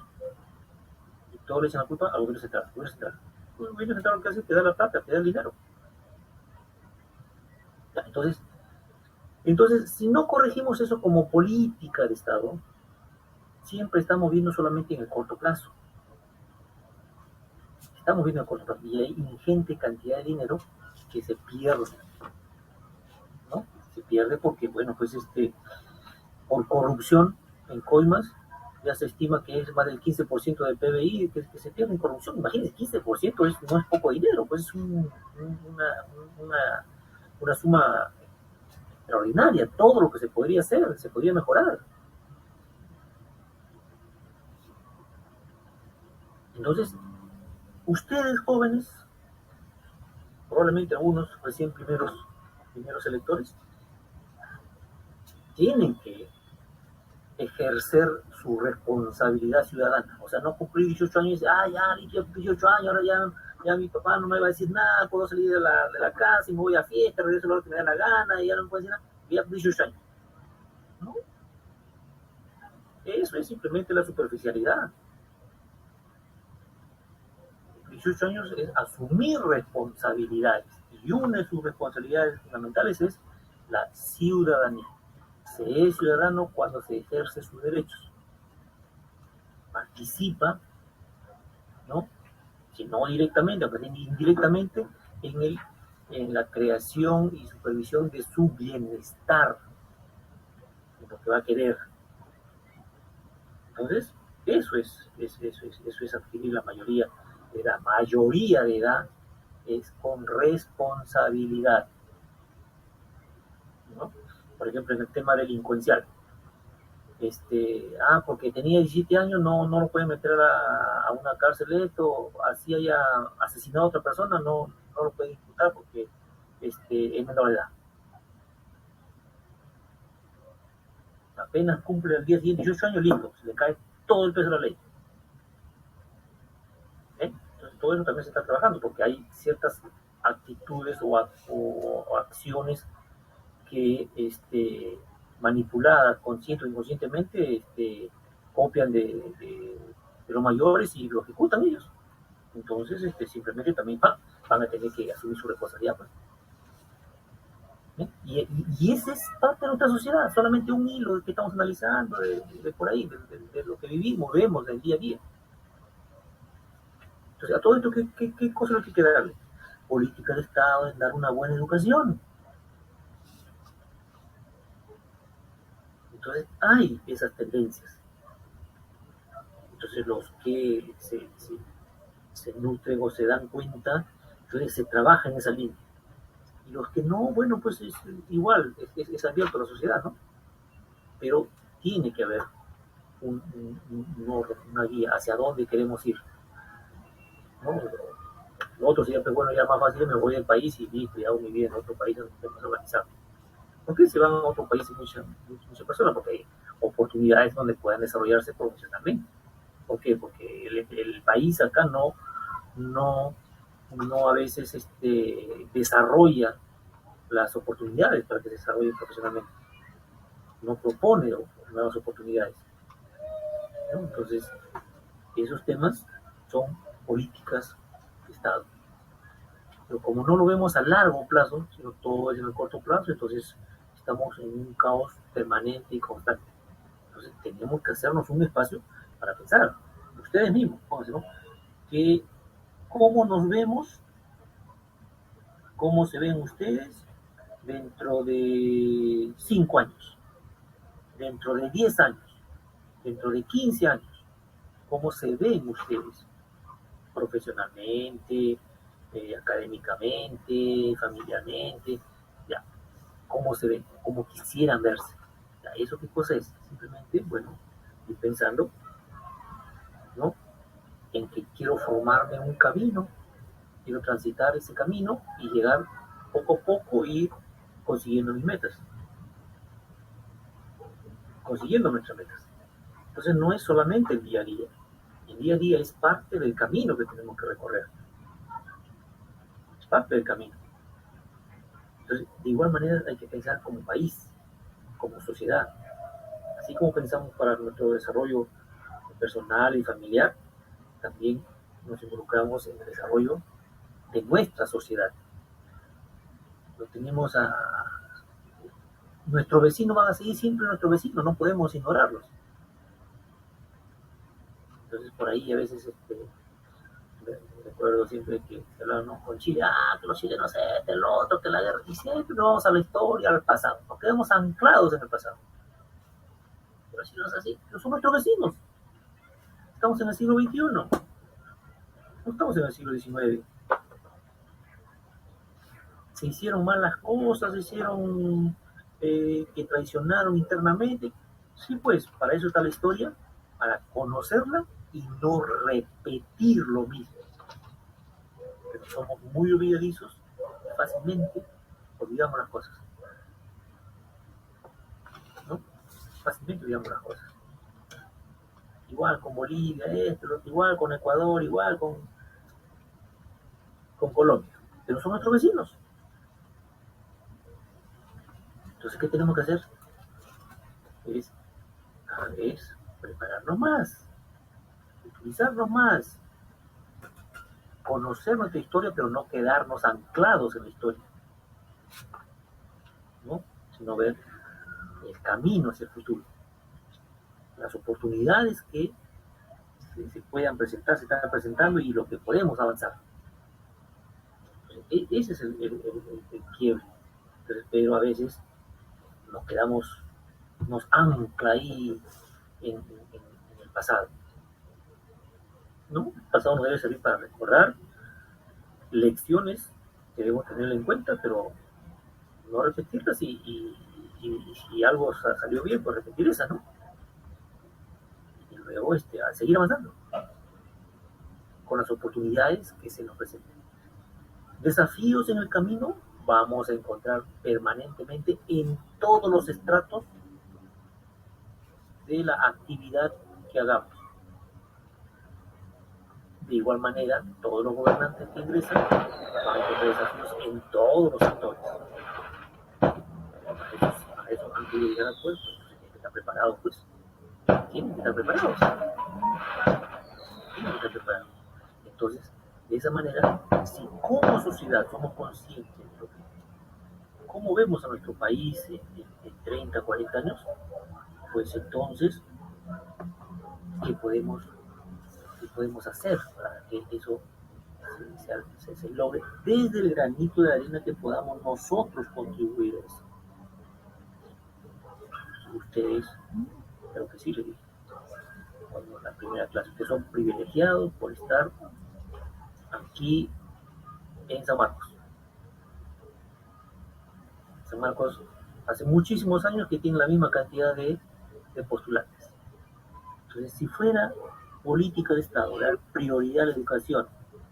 Y todos le echan la culpa al gobierno central. El gobierno central, lo que hace es te da la plata, te da el dinero. Entonces, si no corregimos eso como política de Estado, siempre estamos viendo solamente en el corto plazo. Estamos viendo en el corto plazo y hay ingente cantidad de dinero que se pierde, ¿no? Se pierde porque, bueno, pues por corrupción en coimas ya se estima que es más del 15% del PBI que se pierde en corrupción. Imagínense, 15% no es poco dinero, pues es una, una suma extraordinaria. Todo lo que se podría hacer, se podría mejorar. Entonces, ustedes jóvenes, probablemente algunos recién primeros electores, tienen que ejercer su responsabilidad ciudadana. O sea, no cumplir 18 años y decir, ya, 18 años, ahora ya mi papá no me va a decir nada, puedo salir de la casa y me voy a fiesta, regreso a la hora que me da la gana y ya no me puedo decir nada. Ya 18 años. ¿No? Eso es simplemente la superficialidad. 18 años es asumir responsabilidades. Y una de sus responsabilidades fundamentales es la ciudadanía. Se es ciudadano cuando se ejerce sus derechos. Participa, ¿no? Si no directamente, aunque indirectamente, en la creación y supervisión de su bienestar, de lo que va a querer. Entonces, eso es adquirir la mayoría de edad es con responsabilidad, ¿no? Por ejemplo, en el tema delincuencial, porque tenía 17 años, no lo pueden meter a una cárcel esto, así haya asesinado a otra persona, no lo pueden imputar porque es menor de edad. Apenas cumple el día siguiente 18 años, listo, se le cae todo el peso de la ley. Entonces, todo eso también se está trabajando porque hay ciertas actitudes o acciones que manipuladas consciente o inconscientemente copian de los mayores y lo ejecutan ellos. Entonces, simplemente también van a tener que asumir su responsabilidad. Pues. Y ese es parte de nuestra sociedad, solamente un hilo que estamos analizando de por ahí, de lo que vivimos, vemos del día a día. Entonces, a todo esto, ¿qué cosa es lo que hay que darle? Política de Estado en dar una buena educación. Entonces, hay esas tendencias. Entonces, los que se nutren o se dan cuenta, entonces se trabaja en esa línea. Y los que no, bueno, pues es igual, es abierto a la sociedad, ¿no? Pero tiene que haber una guía hacia dónde queremos ir, ¿no? Lo otro sería, pues bueno, ya más fácil, me voy del país y listo, y hago mi vida en otro país donde estoy más organizado. ¿Por qué se van a otro país muchas personas? Porque hay oportunidades donde puedan desarrollarse profesionalmente. ¿Por qué? Porque el país acá no, no a veces desarrolla las oportunidades para que se desarrolle profesionalmente. No propone nuevas oportunidades. ¿No? Entonces, esos temas son políticas de Estado. Pero como no lo vemos a largo plazo, sino todo es en el corto plazo, entonces estamos en un caos permanente y constante. Entonces tenemos que hacernos un espacio para pensar, ustedes mismos, ¿no? Que cómo nos vemos, cómo se ven ustedes dentro de 5 años, dentro de 10 años, dentro de 15 años, cómo se ven ustedes profesionalmente, académicamente, familiarmente, ya, cómo se ven, cómo quisieran verse. Ya, ¿eso qué cosa es? Simplemente, bueno, ir pensando, ¿no? En que quiero formarme un camino, quiero transitar ese camino y llegar poco a poco ir consiguiendo mis metas, consiguiendo nuestras metas. Entonces no es solamente el día a día es parte del camino que tenemos que recorrer. parte del camino. Entonces, de igual manera hay que pensar como país, como sociedad. Así como pensamos para nuestro desarrollo personal y familiar, también nos involucramos en el desarrollo de nuestra sociedad. Lo tenemos a nuestros vecinos, van a seguir siempre nuestros vecinos, no podemos ignorarlos. Entonces por ahí a veces recuerdo siempre que se hablaban, ¿no?, con Chile, que los chilenos el otro, que la guerra, y siempre nos vamos a la historia, al pasado, nos quedamos anclados en el pasado. Pero si no es así, no son nuestros vecinos. Estamos en el siglo XXI, no estamos en el siglo XIX. Se hicieron mal las cosas, se hicieron que traicionaron internamente. Sí, pues, para eso está la historia, para conocerla y no repetir lo mismo. Pero somos muy olvidadizos, fácilmente olvidamos las cosas, ¿no? Fácilmente olvidamos las cosas. Igual con Bolivia, igual con Ecuador, igual con Colombia. Pero son nuestros vecinos. Entonces, ¿qué tenemos que hacer? Es prepararnos más, utilizarnos más, conocer nuestra historia, pero no quedarnos anclados en la historia, ¿no? Sino ver el camino hacia el futuro, las oportunidades que se puedan presentar, se están presentando y lo que podemos avanzar. Ese es el quiebre. Entonces, pero a veces nos quedamos, nos ancla ahí en el pasado, ¿no? El pasado nos debe servir para recordar lecciones que debemos tener en cuenta, pero no repetirlas y si algo salió bien, pues repetir esa, ¿no? Y luego a seguir avanzando con las oportunidades que se nos presenten. Desafíos en el camino vamos a encontrar permanentemente en todos los estratos de la actividad que hagamos. De igual manera, todos los gobernantes que ingresan van a encontrar desafíos en todos los sectores. A eso antes de llegar al puesto, tienen que estar preparados, pues. Tienen que estar preparados. Tienen que estar preparados. Entonces, de esa manera, si como sociedad somos conscientes de lo que, cómo vemos a nuestro país en 30, 40 años, pues entonces, ¿qué podemos, qué podemos hacer para que eso se logre desde el granito de arena que podamos nosotros contribuir a eso? Ustedes, creo que sí, le dije, cuando la primera clase, que son privilegiados por estar aquí en San Marcos. San Marcos hace muchísimos años que tiene la misma cantidad de postulantes. Entonces, si fuera política de Estado dar prioridad a la educación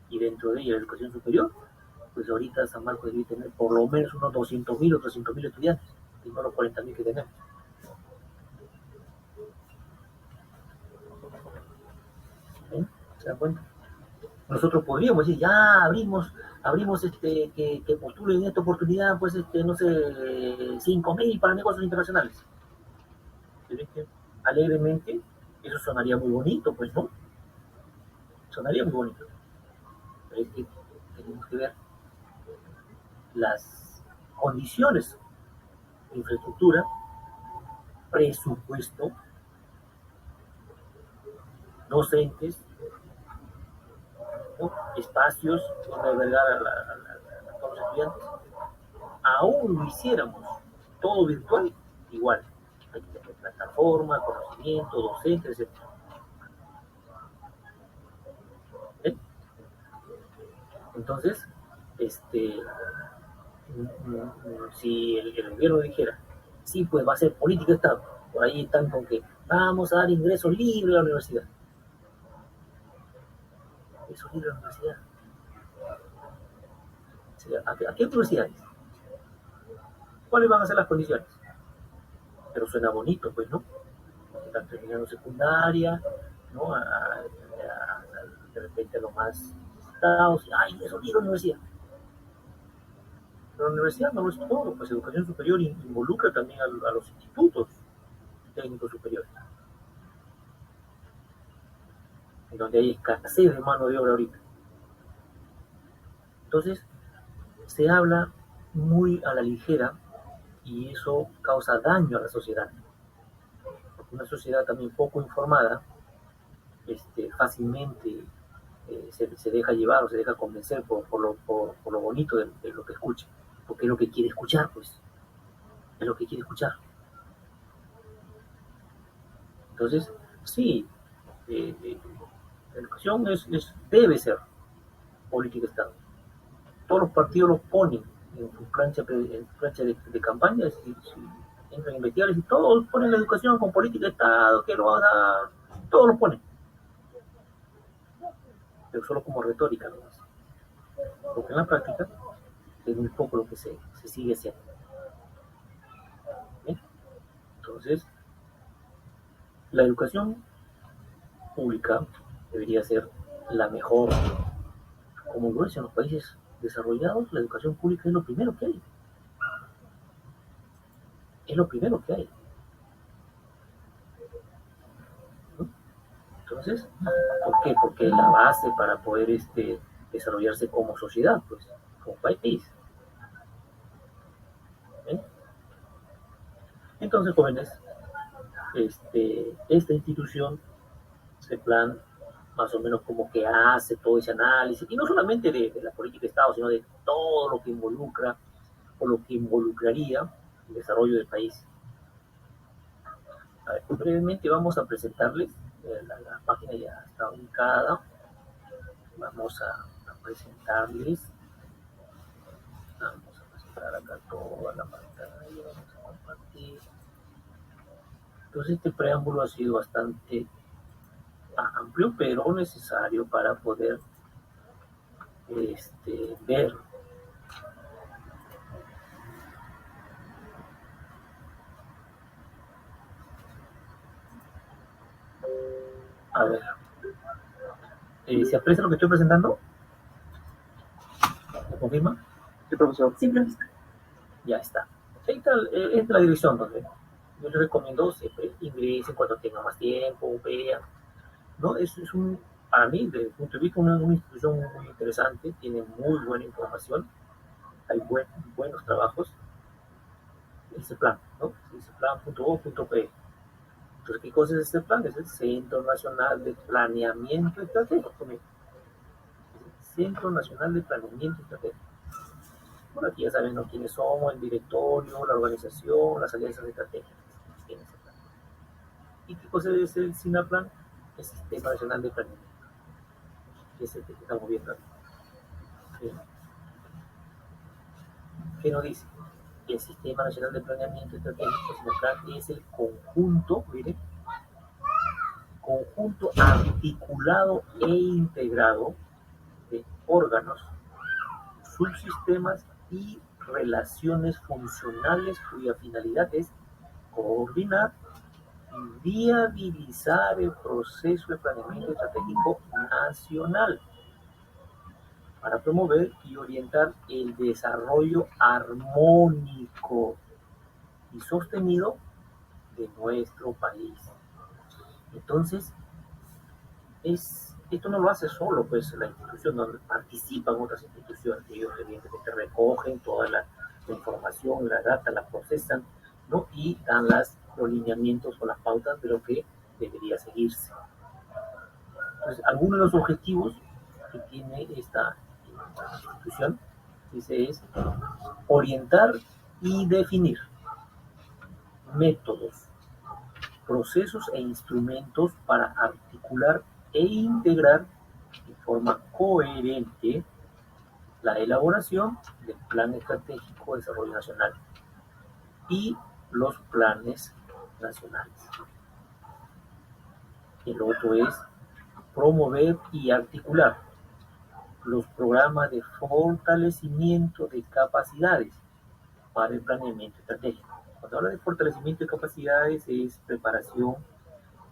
y dentro de ella la educación superior, pues ahorita San Marcos debe tener por lo menos unos 200.000 o 300.000 estudiantes, y no los 40.000 que tenemos. ¿Eh? ¿Se dan cuenta? Nosotros podríamos decir, ya abrimos que postulen en esta oportunidad, pues no sé, 5.000 para negocios internacionales. Alegremente, eso sonaría muy bonito, pues, ¿no? Sonaría muy bonito. Pero es que tenemos que ver las condiciones de infraestructura, presupuesto, docentes, ¿no?, espacios donde albergar a todos los estudiantes. Aún lo hiciéramos todo virtual, igual. Hay que tener plataforma, conocimiento, docentes, etc. ¿Eh? Entonces, si el gobierno dijera, sí, pues va a ser política de Estado, por ahí están con que vamos a dar ingresos libres a la universidad. Ingresos libres a la universidad. ¿A qué universidades? ¿Cuáles van a ser las condiciones? Pero suena bonito, pues, ¿no? Están terminando secundaria, ¿no? De repente a lo más necesitados, ¡ay, ingresos libres a la universidad! Pero la universidad no es todo, pues educación superior involucra también a los institutos técnicos superiores, en donde hay escasez de mano de obra ahorita. Entonces, se habla muy a la ligera y eso causa daño a la sociedad. Una sociedad también poco informada fácilmente se deja llevar o se deja convencer por lo bonito de lo que escucha, porque es lo que quiere escuchar, pues, es lo que quiere escuchar. Entonces, sí, la educación debe ser política de Estado. Todos los partidos los ponen en su plancha de campaña, si entran a investigar, y todos ponen la educación con política de Estado, que lo van a... Todos lo ponen, pero solo como retórica nomás. Porque en la práctica es muy poco lo que se sigue haciendo. ¿Eh? Entonces, la educación pública debería ser la mejor. Como lo es en los países desarrollados, la educación pública es lo primero que hay. Es lo primero que hay. ¿No? Entonces, ¿por qué? Porque es la base para poder desarrollarse como sociedad, pues, como país. ¿Eh? Entonces, jóvenes, esta institución, este plan, más o menos como que hace todo ese análisis, y no solamente de la política de Estado, sino de todo lo que involucra o lo que involucraría el desarrollo del país. A ver, brevemente vamos a presentarles, la página ya está ubicada, vamos a presentarles, vamos a presentar acá toda la pantalla, vamos a compartir. Entonces este preámbulo ha sido bastante amplio, pero necesario para poder ver. A ver, ¿se aprecia lo que estoy presentando? ¿Me confirma? Sí, profesor. Sí, profesor. Ya está. Esta es la dirección donde yo les recomiendo siempre ingresen cuando tengan más tiempo, vean. ¿No? Es para mí, desde el punto de vista, una institución muy interesante, tiene muy buena información, hay buenos trabajos. Ese plan, ¿no? Ese plan.gov.pe. Entonces, ¿qué cosa es este plan? Es el Centro Nacional de Planeamiento Estratégico. Centro Nacional de Planeamiento Estratégico. Por aquí ya saben, ¿no?, quiénes somos, el directorio, la organización, las alianzas estratégicas. ¿Y qué cosa es el SINAPLAN? El Sistema Nacional de Planeamiento, que es el que estamos viendo aquí. ¿Sí? ¿Qué nos dice? El Sistema Nacional de Planeamiento Estratégico, SINAPLAN, es el conjunto, miren, conjunto articulado e integrado de órganos, subsistemas y relaciones funcionales cuya finalidad es coordinar y viabilizar el proceso de planeamiento estratégico nacional para promover y orientar el desarrollo armónico y sostenido de nuestro país. Entonces, esto no lo hace solo pues la institución, donde participan otras instituciones, ellos evidentemente recogen toda la información, la data, la procesan, ¿no? Y dan los lineamientos o las pautas de lo que debería seguirse. Entonces, algunos de los objetivos que tiene esta institución, dice, es orientar y definir métodos, procesos e instrumentos para articular e integrar de forma coherente la elaboración del Plan Estratégico de Desarrollo Nacional y los planes nacionales. El otro es promover y articular los programas de fortalecimiento de capacidades para el planeamiento estratégico. Cuando habla de fortalecimiento de capacidades es preparación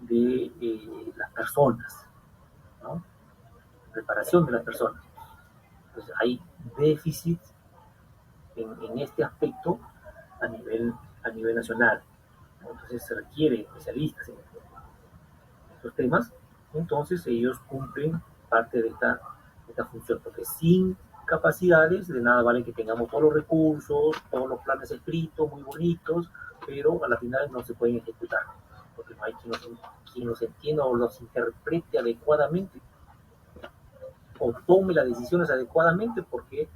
de las personas, ¿no? Preparación de las personas. Entonces hay déficit en este aspecto a nivel nacional. Entonces se requiere especialistas en estos temas, entonces ellos cumplen parte de esta función, porque sin capacidades de nada vale que tengamos todos los recursos, todos los planes escritos, muy bonitos, pero a la final no se pueden ejecutar, porque no hay quien los entienda o los interprete adecuadamente o tome las decisiones adecuadamente porque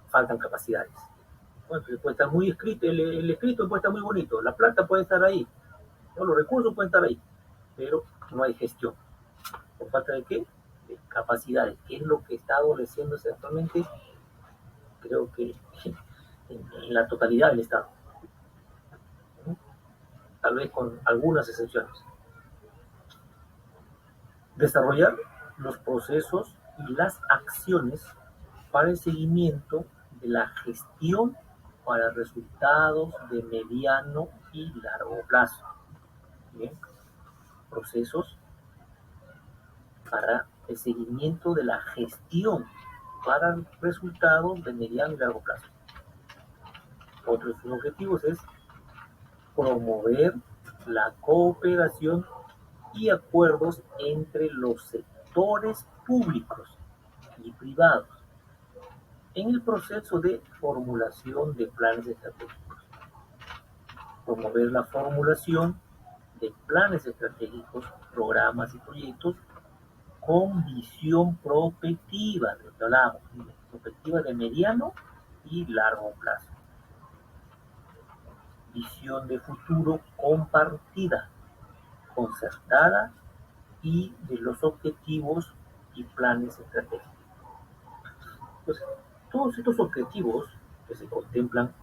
faltan capacidades. Bueno, puede estar muy escrito, el escrito puede estar muy bonito, la plata puede estar ahí, ¿no? Los recursos pueden estar ahí, pero no hay gestión. ¿Por falta de qué? De capacidades, que es lo que está adoleciéndose actualmente, creo que en la totalidad del Estado, ¿no? Tal vez con algunas excepciones. Desarrollar los procesos y las acciones para el seguimiento de la gestión para resultados de mediano y largo plazo. Bien, procesos para el seguimiento de la gestión para resultados de mediano y largo plazo. Otro de sus objetivos es promover la cooperación y acuerdos entre los sectores públicos y privados en el proceso de formulación de planes estratégicos. Promover la formulación de planes estratégicos, programas y proyectos con visión prospectiva, de lo que hablábamos, prospectiva de mediano y largo plazo. Visión de futuro compartida, concertada y de los objetivos y planes estratégicos. Entonces, todos estos objetivos que se contemplan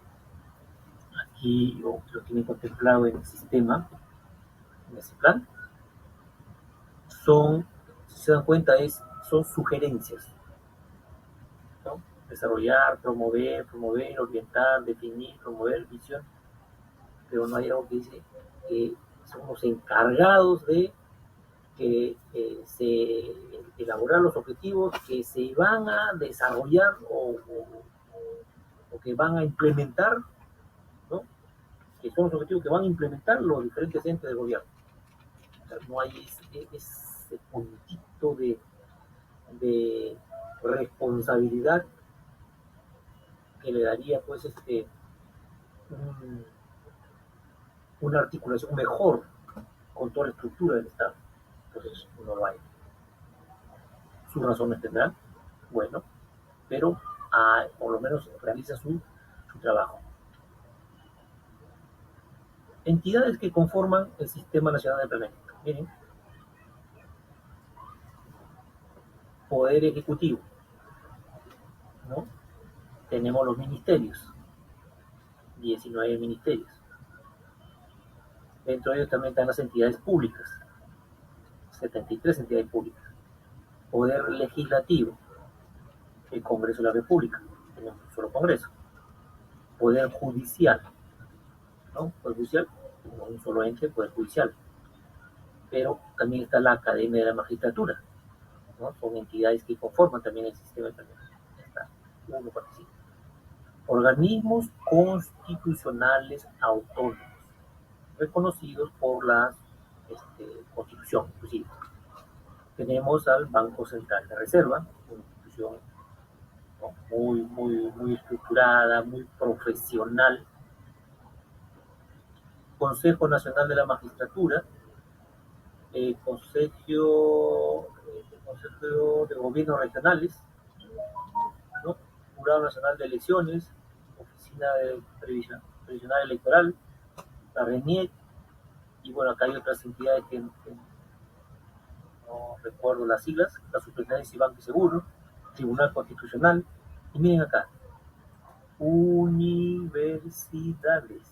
aquí o que lo tienen contemplado en el sistema, en ese plan, son, si se dan cuenta, son sugerencias, ¿no? Desarrollar, promover, orientar, definir, promover, visión, pero no hay algo que dice que son los encargados de que se elaborar los objetivos que se van a desarrollar o que van a implementar, ¿no? Que son los objetivos que van a implementar los diferentes entes del gobierno. O sea, no hay ese puntito de responsabilidad que le daría pues un, una articulación mejor con toda la estructura del Estado. Entonces no lo hay. Sus razones tendrán, bueno, pero por lo menos realiza su trabajo. Entidades que conforman el Sistema Nacional de Planeamiento. Miren, Poder Ejecutivo, ¿no? Tenemos los ministerios, 19 ministerios. Dentro de ellos también están las entidades públicas, 73 entidades públicas. Poder Legislativo, el Congreso de la República, tenemos un solo Congreso. Poder Judicial, ¿no? Poder Judicial, tenemos un solo ente, Poder Judicial. Pero también está la Academia de la Magistratura, ¿no? Son entidades que conforman también el sistema de planeamiento. Uno participa. Organismos constitucionales autónomos, reconocidos por la Constitución, inclusive. Tenemos al Banco Central de Reserva, una institución, ¿no? muy estructurada, muy profesional. Consejo Nacional de la Magistratura, Consejo de Gobiernos Regionales, ¿no? Jurado Nacional de Elecciones, Oficina de Previsional Electoral, la RENIEC, y bueno, acá hay otras entidades que no recuerdo las siglas, la Superintendencia de Banco y Seguro, Tribunal Constitucional, y miren acá, universidades.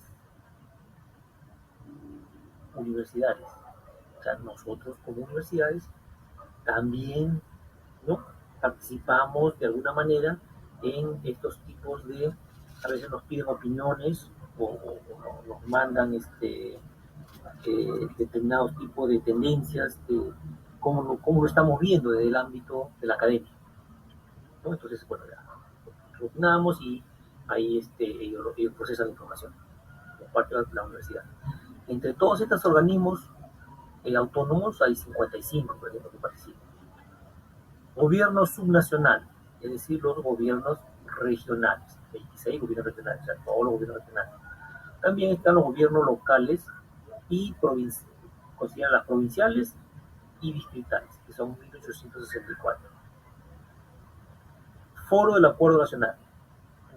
O sea, nosotros como universidades también, ¿no? Participamos de alguna manera en estos tipos a veces nos piden opiniones o nos mandan determinados tipos de tendencias, cómo lo estamos viendo desde el ámbito de la academia, ¿no? Entonces, bueno, ya opinamos y ahí ellos procesan la información por parte de la universidad. Entre todos estos organismos autónomos hay 55, por ejemplo, que participan. Gobierno subnacional, es decir, los gobiernos regionales, 26 gobiernos regionales, o sea, todos los gobiernos regionales. También están los gobiernos locales y consideran las provinciales y distritales, que son 1864. Foro del Acuerdo Nacional,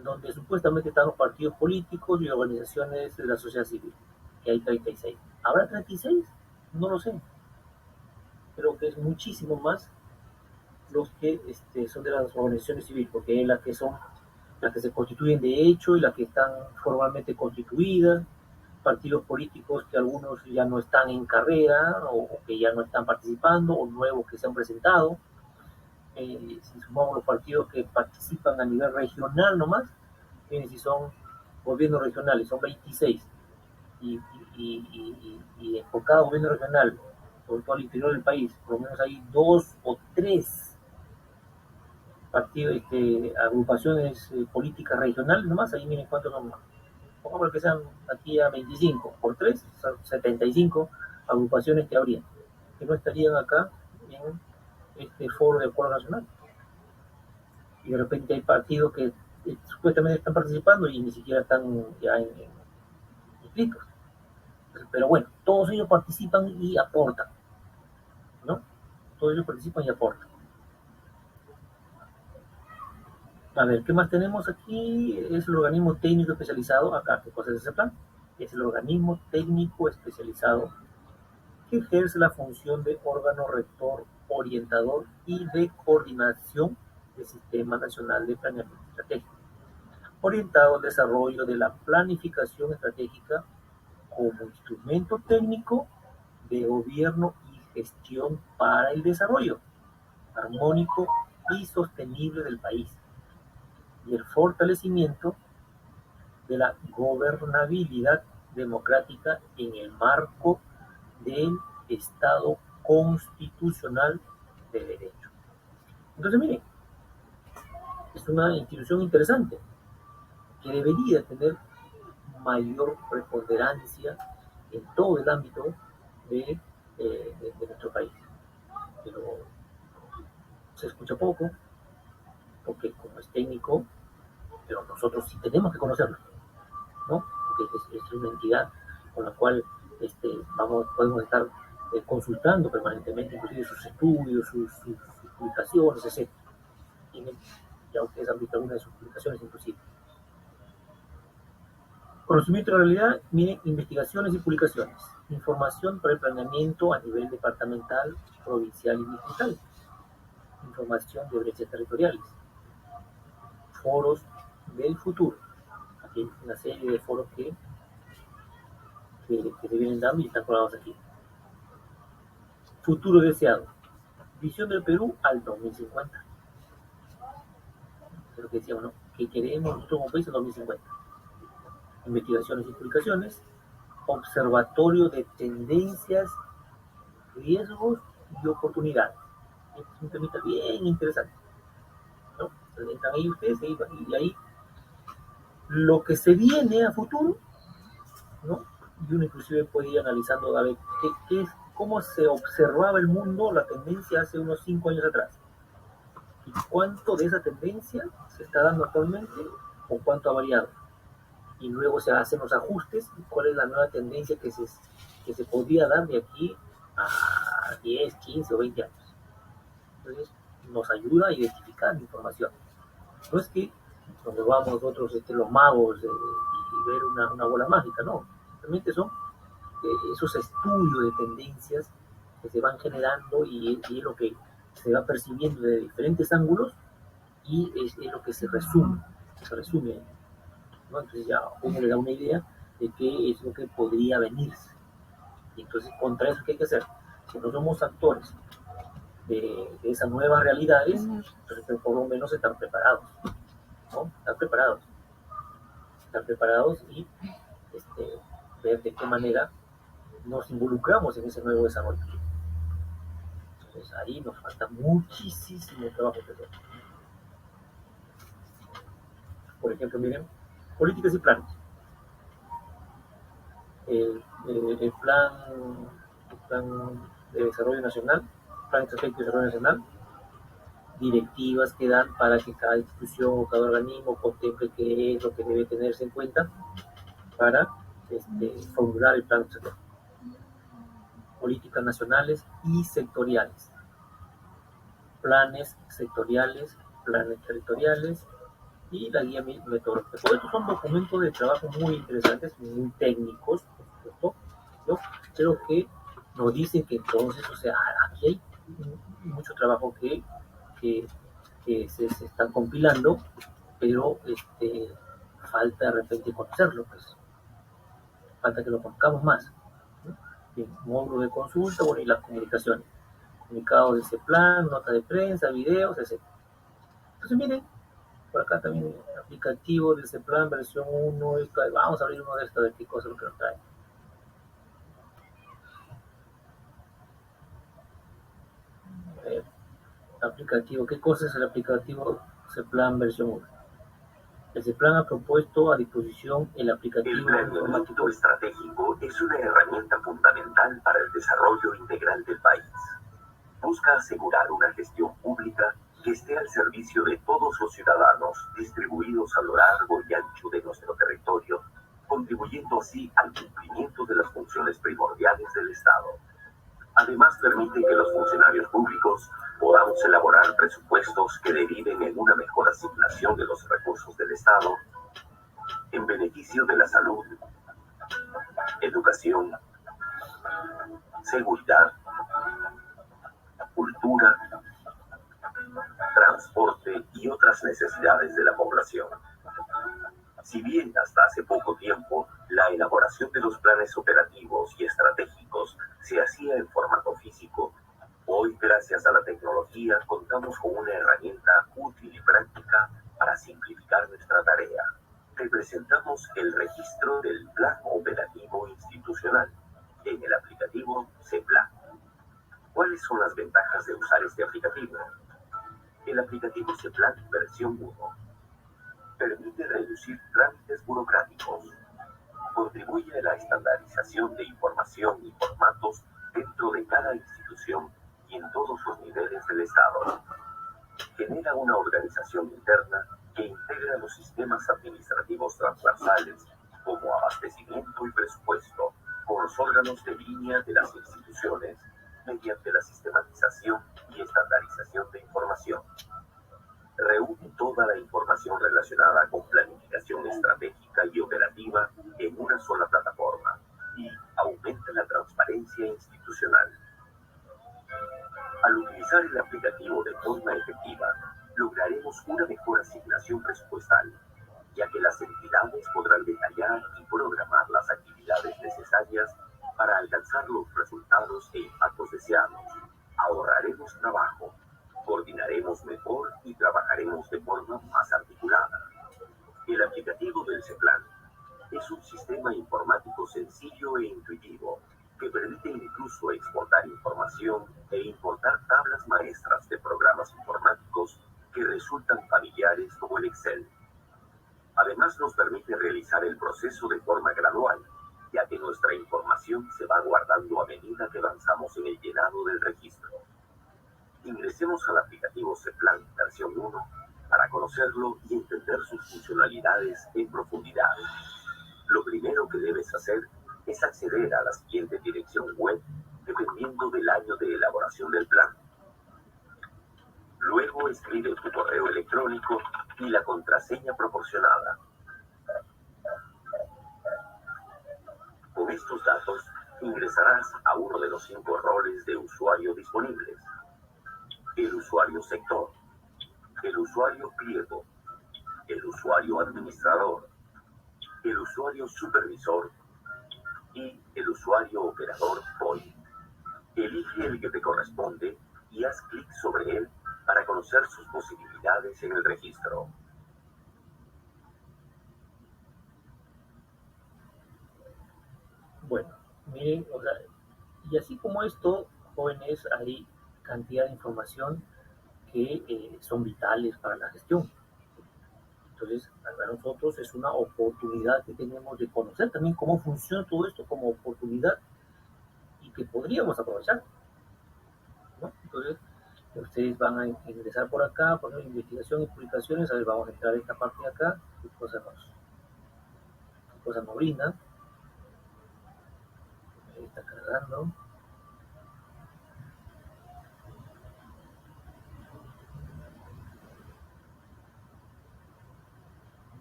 donde supuestamente están los partidos políticos y organizaciones de la sociedad civil, que hay 36. ¿Habrá 36? No lo sé. Creo que es muchísimo más los que son de las organizaciones civiles, porque es las que se constituyen de hecho y las que están formalmente constituidas, partidos políticos que algunos ya no están en carrera o que ya no están participando, o nuevos que se han presentado. Si sumamos los partidos que participan a nivel regional nomás, miren, si son gobiernos regionales, son 26, y, en por cada gobierno regional, sobre todo al interior del país, por lo menos hay dos o tres partidos, agrupaciones políticas regionales nomás, ahí miren cuántos son, pongamos que sean aquí a 25 por 3, son 75 agrupaciones que habría, que no estarían acá en este foro de acuerdo nacional. Y de repente hay partidos que supuestamente están participando y ni siquiera están ya inscritos. Pero bueno, todos ellos participan y aportan, ¿no? Todos ellos participan y aportan. A ver, ¿qué más tenemos aquí? Es el organismo técnico especializado. Acá, ¿qué cosa es ese plan? Es el organismo técnico especializado que ejerce la función de órgano rector, orientador y de coordinación del Sistema Nacional de Planeamiento Estratégico, orientado al desarrollo de la planificación estratégica como instrumento técnico de gobierno y gestión para el desarrollo armónico y sostenible del país y el fortalecimiento de la gobernabilidad democrática en el marco del Estado constitucional de derecho. Entonces, miren, es una institución interesante que debería tener mayor preponderancia en todo el ámbito de nuestro país. Pero se escucha poco, porque como es técnico, pero nosotros sí tenemos que conocerlo, ¿no? Porque es una entidad con la cual podemos estar consultando permanentemente, inclusive sus estudios, sus publicaciones, etc. Ya ustedes han visto algunas de sus publicaciones, inclusive. Conocimiento de la realidad, miren, investigaciones y publicaciones. Información para el planeamiento a nivel departamental, provincial y distrital. Información de brechas territoriales. Foros del futuro. Aquí hay una serie de foros que se vienen dando y están colados aquí. Futuro deseado. Visión del Perú al 2050. Es lo que decíamos, ¿no? Que queremos nosotros como país al 2050. Investigaciones y publicaciones. Observatorio de tendencias, riesgos y oportunidades. Este es un temita bien interesante, ¿no? Entran ahí ustedes y ahí lo que se viene a futuro, ¿no? Y uno inclusive puede ir analizando a ver cómo se observaba el mundo, la tendencia hace unos 5 años atrás. Y cuánto de esa tendencia se está dando actualmente o cuánto ha variado. Y luego se hacen los ajustes y cuál es la nueva tendencia que se podría dar de aquí a 10, 15 o 20 años. Entonces, nos ayuda a identificar la información. No es que nos vamos nosotros los magos y ver una bola mágica, no. Realmente son esos estudios de tendencias que se van generando y es lo que se va percibiendo de diferentes ángulos y es lo que se resume, ¿no? Entonces ya uno le da una idea de qué es lo que podría venirse. Y entonces contra eso, ¿qué hay que hacer? Si no somos actores de esas nuevas realidades, entonces por lo menos estar preparados, ¿no? Estar preparados y ver de qué manera nos involucramos en ese nuevo desarrollo. Entonces ahí nos falta muchísimo trabajo que hacer. Por ejemplo, miren, Políticas y planes. El plan de desarrollo nacional, plan estratégico de desarrollo nacional, directivas que dan para que cada institución o cada organismo contemple qué es lo que debe tenerse en cuenta para formular el plan estratégico. Políticas nacionales y sectoriales, planes sectoriales, planes territoriales y la guía metodológica. Todos estos son documentos de trabajo muy interesantes, muy técnicos, por supuesto, ¿no? Pero que nos dicen que entonces, o sea, aquí hay mucho trabajo que se están compilando, pero falta de repente conocerlo, pues falta que lo conozcamos más, ¿no? Bien, módulo de consulta, bueno, y las comunicaciones, comunicados de ese plan, nota de prensa, videos, etc. Entonces, miren, por acá también aplicativo de ese plan, versión 1, vamos a abrir uno de estos, de qué cosa es lo que nos trae. Aplicativo, ¿qué cosa es el aplicativo CEPLAN versión 1? El CEPLAN ha propuesto a disposición el aplicativo El planeamiento estratégico es una herramienta fundamental para el desarrollo integral del país. Busca asegurar una gestión pública que esté al servicio de todos los ciudadanos distribuidos a lo largo y ancho de nuestro territorio, contribuyendo así al cumplimiento de las funciones primordiales del Estado. Además, permite que los funcionarios públicos podamos elaborar presupuestos que deriven en una mejor asignación de los recursos del Estado en beneficio de la salud, educación, seguridad, cultura, transporte y otras necesidades de la población. Si bien hasta hace poco tiempo la elaboración de los planes operativos y estratégicos se hacía en formato físico, hoy gracias a la tecnología contamos con una herramienta útil y práctica para simplificar nuestra tarea. Te presentamos el registro del Plan Operativo Institucional en el aplicativo CEPLAN. ¿Cuáles son las ventajas de usar este aplicativo? El aplicativo CEPLAN versión 1 permite reducir trámites burocráticos, contribuye a la estandarización de información y formatos dentro de cada institución y en todos los niveles del Estado, genera una organización interna que integra los sistemas administrativos transversales como abastecimiento y presupuesto con los órganos de línea de las instituciones mediante la sistematización y estandarización de información. Reúne toda la información relacionada con planificación estratégica y operativa en una sola plataforma y aumenta la transparencia institucional. Al utilizar el aplicativo de forma efectiva, lograremos una mejor asignación presupuestal, ya que las entidades podrán detallar y programar las actividades necesarias para alcanzar los resultados e impactos deseados. Ahorraremos trabajo, coordinaremos mejor y trabajaremos de forma más articulada. El aplicativo del CEPLAN es un sistema informático sencillo e intuitivo que permite incluso exportar información e importar tablas maestras de programas informáticos que resultan familiares como el Excel. Además, nos permite realizar el proceso de forma gradual, ya que nuestra información se va guardando a medida que avanzamos en el llenado del registro. Ingresemos al aplicativo CEPLAN versión 1 para conocerlo y entender sus funcionalidades en profundidad. Lo primero que debes hacer es acceder a la siguiente dirección web dependiendo del año de elaboración del plan. Luego escribe tu correo electrónico y la contraseña proporcionada. Con estos datos ingresarás a uno de los 5 roles de usuario disponibles: el usuario sector, el usuario pliego, el usuario administrador, el usuario supervisor y el usuario operador POI. Elige el que te corresponde y haz clic sobre él para conocer sus posibilidades en el registro. Bueno, miren, o sea, y así como esto, jóvenes, hay cantidad de información que son vitales para la gestión. Entonces, para nosotros es una oportunidad que tenemos de conocer también cómo funciona todo esto como oportunidad y que podríamos aprovechar, ¿no? Entonces, ustedes van a ingresar por acá, poner investigación y publicaciones. A ver, vamos a entrar a esta parte de acá. Qué cosa nos brinda? Ahí está cargando.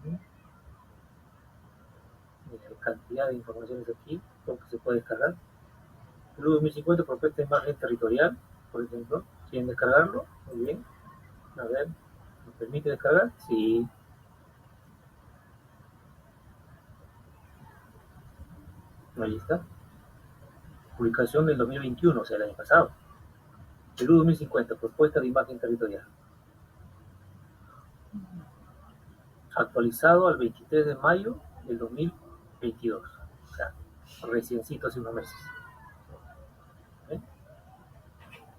Mira, hay cantidad de informaciones aquí, lo que se puede descargar. El 2050 propuesta imagen territorial, por ejemplo. ¿Quieren descargarlo? Muy bien. A ver, ¿me permite descargar? Sí. Ahí está. Publicación del 2021, o sea, el año pasado. Perú 2050, propuesta de imagen territorial. Actualizado al 23 de mayo del 2022. O sea, reciencito hace unos meses. ¿Eh?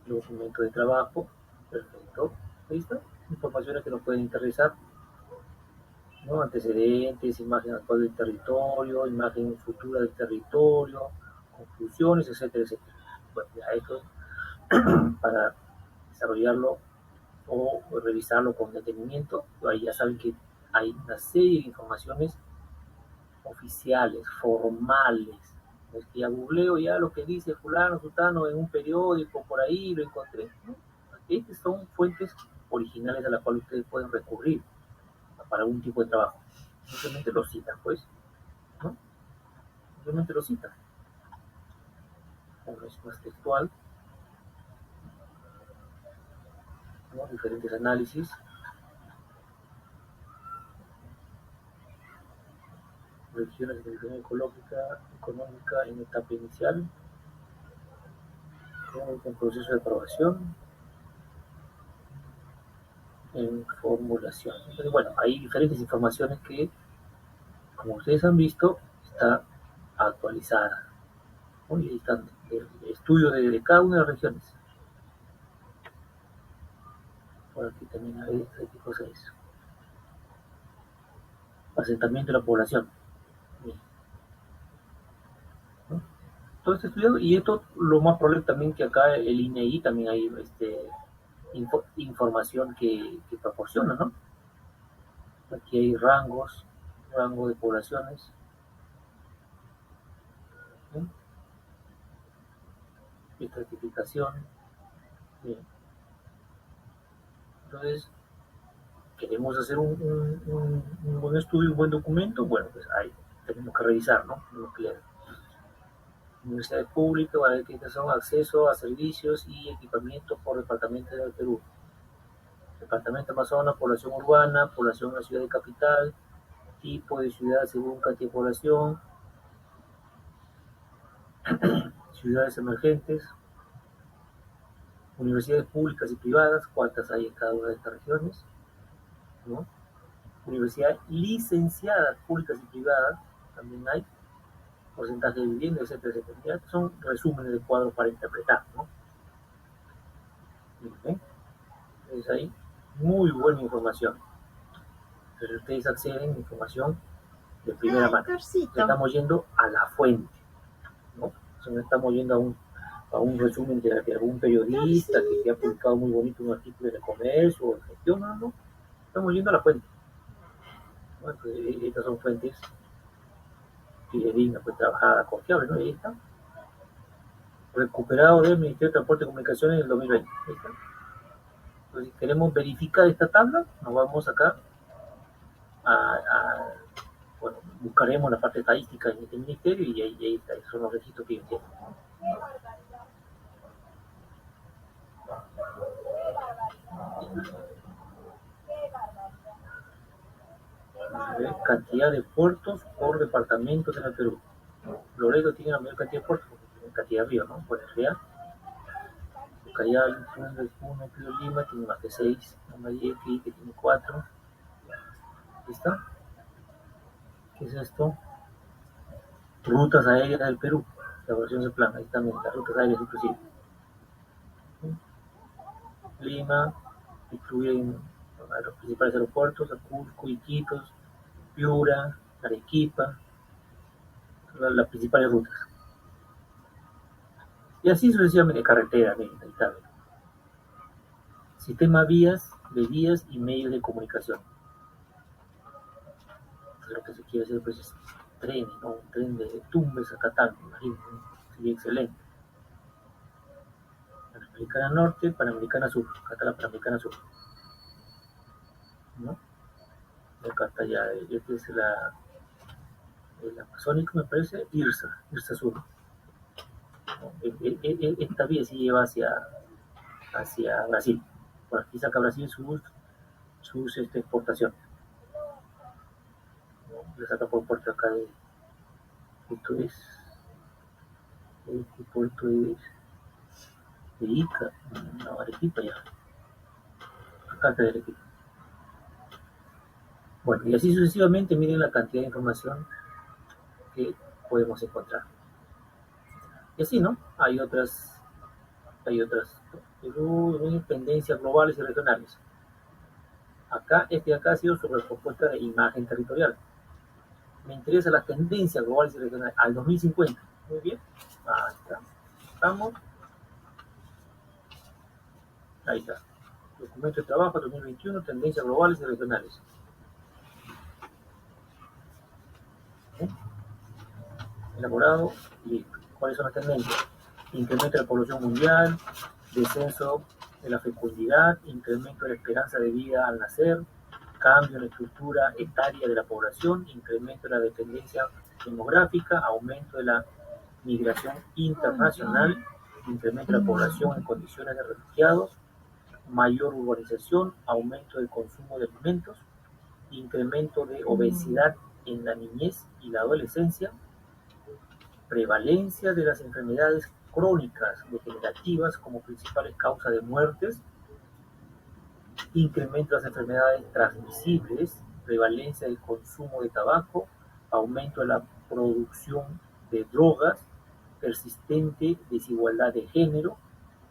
Documento de trabajo. Perfecto. ¿Listo? Informaciones que nos pueden interesar, ¿no? Antecedentes, imagen actual del territorio, imagen futura del territorio, conclusiones, etcétera, etcétera. Bueno, ya esto para desarrollarlo o revisarlo con detenimiento, ahí ya saben que hay una serie de informaciones oficiales, formales. No es que ya googleo ya lo que dice fulano, sutano en un periódico por ahí, lo encontré. ¿No? Estas son fuentes originales a las cuales ustedes pueden recurrir para algún tipo de trabajo. Simplemente lo citan, pues, ¿no? Simplemente lo citan. Como es más textual, ¿no? Diferentes análisis. Regiones de producción económica en etapa inicial, con proceso de aprobación, en formulación. Entonces, bueno, hay diferentes informaciones que, como ustedes han visto, está actualizada, ¿no? Y ahí están el estudio de cada una de las regiones. Por aquí también hay qué cosa es. Asentamiento de la población. Bien, ¿no? Todo está estudiado y esto lo más probable también que acá el INEI también hay información que proporciona, ¿no? Aquí hay rango de poblaciones, ¿no? Estratificación. Bien. Entonces, queremos hacer un buen estudio, un buen documento, bueno, pues ahí tenemos que revisar, ¿no? Lo que Universidad Pública, ¿vale? Que son acceso a servicios y equipamiento por departamento del Perú. Departamento Amazonas, población urbana, población en la ciudad de capital, tipo de ciudad según cantidad de población, ciudades emergentes, universidades públicas y privadas, cuántas hay en cada una de estas regiones, ¿no? Universidades licenciadas públicas y privadas, también hay, porcentaje de vivienda, etcétera, etcétera. Ya son resúmenes de cuadros para interpretar, ¿no? ¿Okay? Entonces ahí, muy buena información. Entonces ustedes acceden a información de primera mano. Estamos yendo a la fuente, ¿no? O sea, no estamos yendo a un resumen de algún periodista que ha publicado muy bonito un artículo de comercio o de gestión, no. Estamos yendo a la fuente. ¿No? Entonces, estas son fuentes fidedignas, pues trabajadas, confiables, ¿no? Y ahí está. Recuperado del Ministerio de Transporte y Comunicaciones en el 2020. Ahí está. Entonces, si queremos verificar esta tabla, nos vamos acá bueno, buscaremos la parte estadística en este ministerio y ahí está, esos son los registros que ellos tienen. Cantidad de puertos por departamentos en el Perú. Loreto tiene la mayor cantidad de puertos, porque tiene cantidad de ríos, ¿no? Por allá, Ucayali, Puno, Pío Lima tiene más de 6, Lambayeque que tiene 4. ¿Listo? ¿Qué es esto? Rutas aéreas del Perú, la versión de plan, ahí también, las rutas aéreas inclusive. Lima, incluyen a los principales aeropuertos, a Cusco, Iquitos, Piura, Arequipa, las principales rutas. Y así sucesivamente, carretera, inevitable. Sistema de vías y medios de comunicación. Lo que se quiere hacer pues es trenes, ¿no? Un tren de Tumbes a Catán, me imagino, ¿no? Sería excelente. Panamericana Norte, Panamericana Sur, acá está la Panamericana Sur, ¿no? Y acá está ya, este es el Amazónico, me parece, Irsa Sur, ¿no? Esta vía sí lleva hacia Brasil. Por aquí saca Brasil sus exportaciones, ¿no? Le saca por puerto acá esto es, este puerto es de Ica, no, Arequipa ya, acá está de Arequipa. Bueno, y así sucesivamente, miren la cantidad de información que podemos encontrar. Y así, ¿no? Hay otras tendencias globales y regionales. Acá, acá ha sido sobre propuesta de imagen territorial. Me interesan las tendencias globales y regionales al 2050. Muy bien. Ahí está. Vamos. Ahí está. Documento de trabajo 2021, tendencias globales y regionales. ¿Sí? Elaborado. Y ¿cuáles son las tendencias? Incremento de la población mundial, descenso de la fecundidad, incremento de la esperanza de vida al nacer, cambio en la estructura etaria de la población, incremento de la dependencia demográfica, aumento de la migración internacional, incremento de la población en condiciones de refugiados, mayor urbanización, aumento del consumo de alimentos, incremento de obesidad en la niñez y la adolescencia, prevalencia de las enfermedades crónicas degenerativas como principales causas de muertes, incremento de las enfermedades transmisibles, prevalencia del consumo de tabaco, aumento de la producción de drogas, persistente desigualdad de género,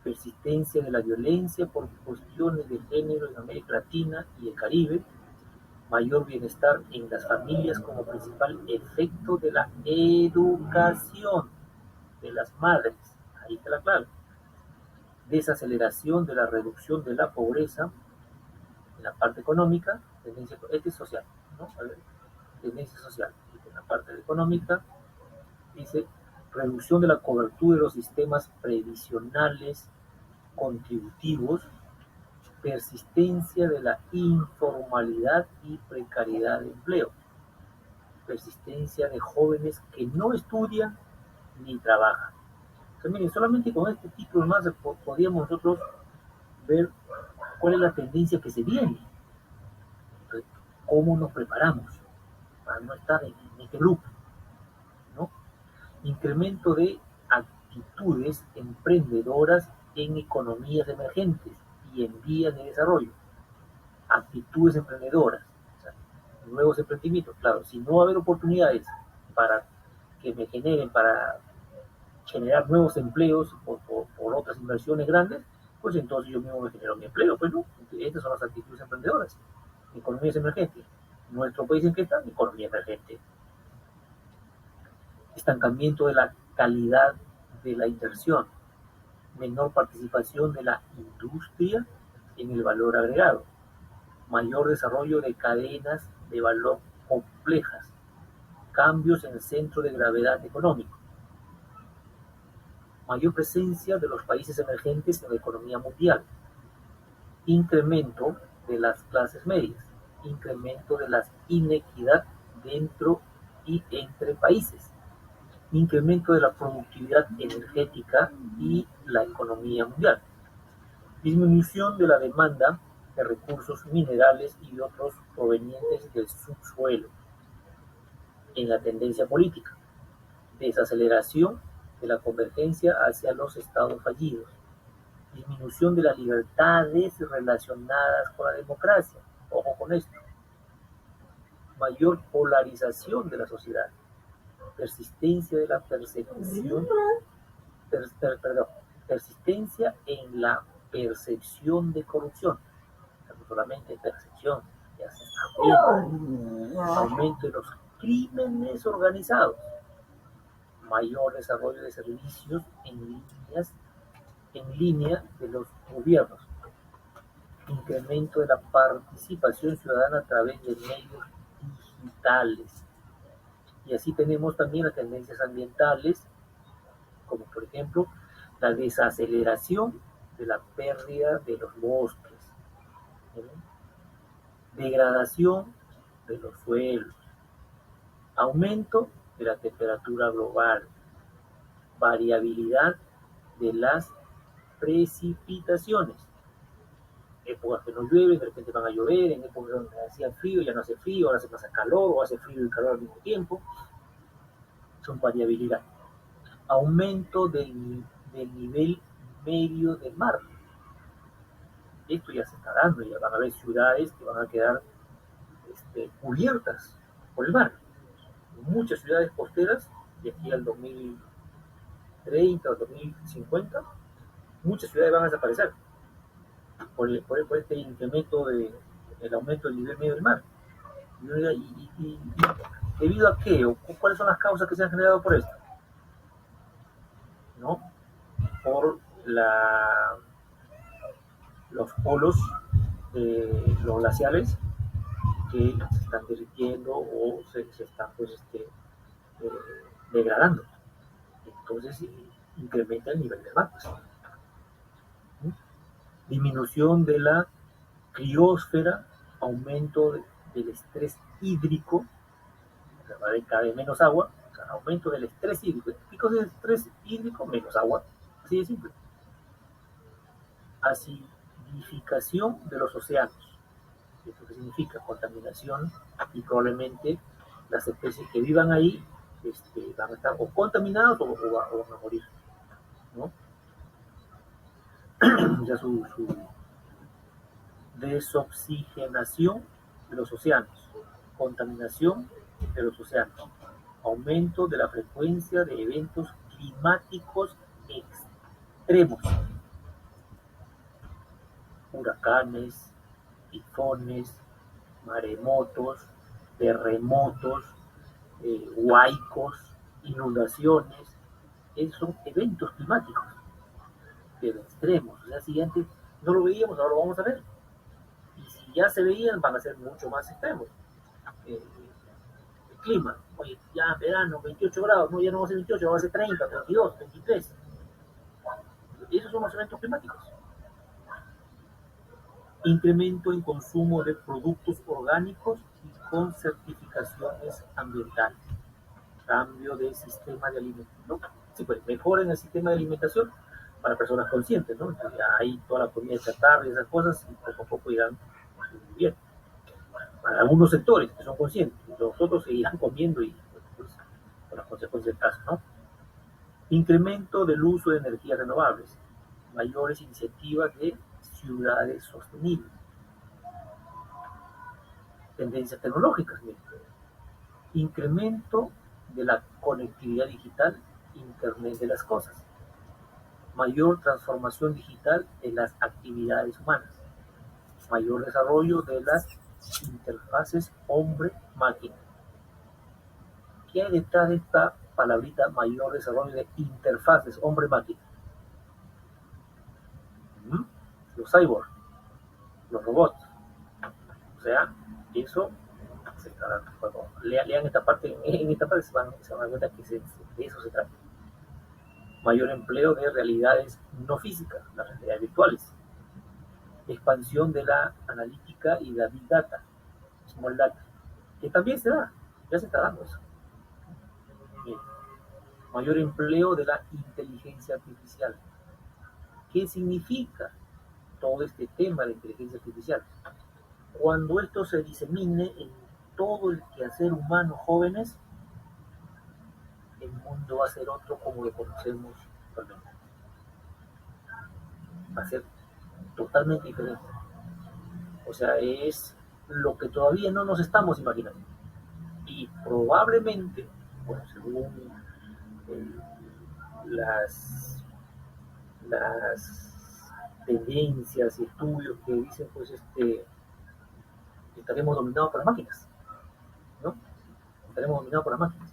persistencia de la violencia por cuestiones de género en América Latina y el Caribe, mayor bienestar en las familias como principal efecto de la educación de las madres, ahí está la clave, desaceleración de la reducción de la pobreza en la parte económica, tendencia, este es social, ¿no? A ver, tendencia social, en la parte económica dice reducción de la cobertura de los sistemas previsionales contributivos, persistencia de la informalidad y precariedad de empleo, persistencia de jóvenes que no estudian ni trabajan. Entonces, miren, solamente con este título más podríamos nosotros ver cuál es la tendencia que se viene. Entonces, cómo nos preparamos para no estar en este grupo, ¿no? Incremento de actitudes emprendedoras en economías emergentes y en vías de desarrollo. Actitudes emprendedoras, o sea, nuevos emprendimientos. Claro, si no va a haber oportunidades para que me generen, para generar nuevos empleos por otras inversiones grandes, pues entonces yo mismo me genero mi empleo, pues no. Estas son las actitudes emprendedoras. Economías emergentes. Nuestro país en qué está, economía emergente. Estancamiento de la calidad de la inversión, menor participación de la industria en el valor agregado, mayor desarrollo de cadenas de valor complejas, cambios en el centro de gravedad económico, mayor presencia de los países emergentes en la economía mundial, incremento de las clases medias, incremento de la inequidad dentro y entre países, incremento de la productividad energética y la economía mundial, disminución de la demanda de recursos minerales y otros provenientes del subsuelo en la tendencia política, desaceleración de la convergencia hacia los estados fallidos, disminución de las libertades relacionadas con la democracia, ojo con esto, mayor polarización de la sociedad, persistencia de la persecución, persistencia en la percepción de corrupción. solamente percepción, ya se está viendo. Aumento de los crímenes organizados, mayor desarrollo de servicios en línea de los gobiernos, incremento de la participación ciudadana a través de medios digitales. Y así tenemos también las tendencias ambientales, como por ejemplo la desaceleración de la pérdida de los bosques, ¿sí? Degradación de los suelos, aumento de la temperatura global, variabilidad de las precipitaciones, épocas que no llueven, de repente van a llover, en épocas donde hacía frío, ya no hace frío, ahora hace más calor, o hace frío y calor al mismo tiempo, son variabilidad. Aumento del nivel medio del mar. Esto ya se está dando, ya van a haber ciudades que van a quedar cubiertas por el mar. Muchas ciudades costeras, de aquí al 2030 o 2050, muchas ciudades van a desaparecer por este incremento del aumento del nivel medio del mar. Y ¿debido a qué? ¿O cuáles son las causas que se han generado por esto? ¿No? Por los polos, los glaciales que se están derritiendo o se están pues, degradando. Entonces incrementa el nivel del mar. ¿Sí? Disminución de la criósfera, aumento del estrés hídrico, cada vez menos agua, o sea, aumento del estrés hídrico. Picos del estrés hídrico, menos agua, así de simple. Acidificación de los océanos. ¿Esto qué significa? Contaminación, y probablemente las especies que vivan ahí van a estar o contaminadas o van a morir, ¿no? Ya su desoxigenación de los océanos, contaminación de los océanos, aumento de la frecuencia de eventos climáticos extremos, huracanes, tifones, maremotos, terremotos, huaicos, inundaciones. Esos son eventos climáticos, pero extremos. O sea, si antes no lo veíamos, ahora lo vamos a ver. Y si ya se veían, van a ser mucho más extremos. El clima, oye, ya verano, 28 grados, no, ya no va a ser 28, va a ser 30, 32, 23. Esos son los eventos climáticos. Incremento en consumo de productos orgánicos y con certificaciones ambientales. Cambio de sistema de alimentación. ¿No? Sí, pues mejoren el sistema de alimentación para personas conscientes, ¿no? Entonces ya hay toda la comida chatarra y esas cosas y poco a poco irán bien. Para algunos sectores que son conscientes, los otros seguirán comiendo y pues, con las consecuencias del caso, ¿no? Incremento del uso de energías renovables, mayores iniciativas de ciudades sostenibles, tendencias tecnológicas, ¿sí? Incremento de la conectividad digital, Internet de las cosas, mayor transformación digital de las actividades humanas, mayor desarrollo de las interfaces hombre-máquina. ¿Qué hay detrás de esta palabrita mayor desarrollo de interfaces hombre-máquina? Los cyborgs, los robots. O sea, eso se está dando. Bueno, lean esta parte, en esta parte se van a dar cuenta que de eso se trata. Mayor empleo de realidades no físicas, las realidades virtuales. Expansión de la analítica y la big data, small data, que también se da, ya se está dando eso. Bien. Mayor empleo de la inteligencia artificial. ¿Qué significa todo este tema de inteligencia artificial? Cuando esto se disemine en todo el quehacer humano, jóvenes, el mundo va a ser otro como lo conocemos actualmente. Va a ser totalmente diferente. O sea, es lo que todavía no nos estamos imaginando. Y probablemente, bueno, según las tendencias y estudios que dicen, pues, estaremos dominados por las máquinas, ¿no? Estaremos dominados por las máquinas.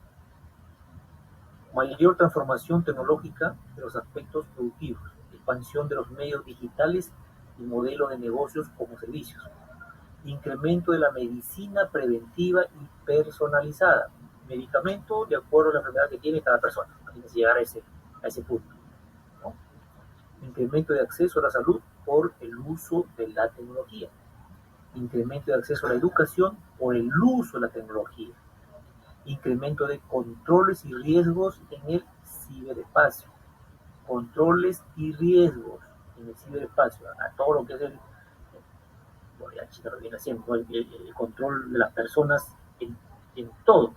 Mayor transformación tecnológica de los aspectos productivos, expansión de los medios digitales y modelos de negocios como servicios, incremento de la medicina preventiva y personalizada, medicamento de acuerdo a la enfermedad que tiene cada persona, antes de llegar a ese punto, ¿no? Incremento de acceso a la salud por el uso de la tecnología, incremento de acceso a la educación por el uso de la tecnología, incremento de controles y riesgos en el ciberespacio, controles y riesgos en el ciberespacio, a todo lo que es bueno, ya China lo viene haciendo, el control de las personas en todo.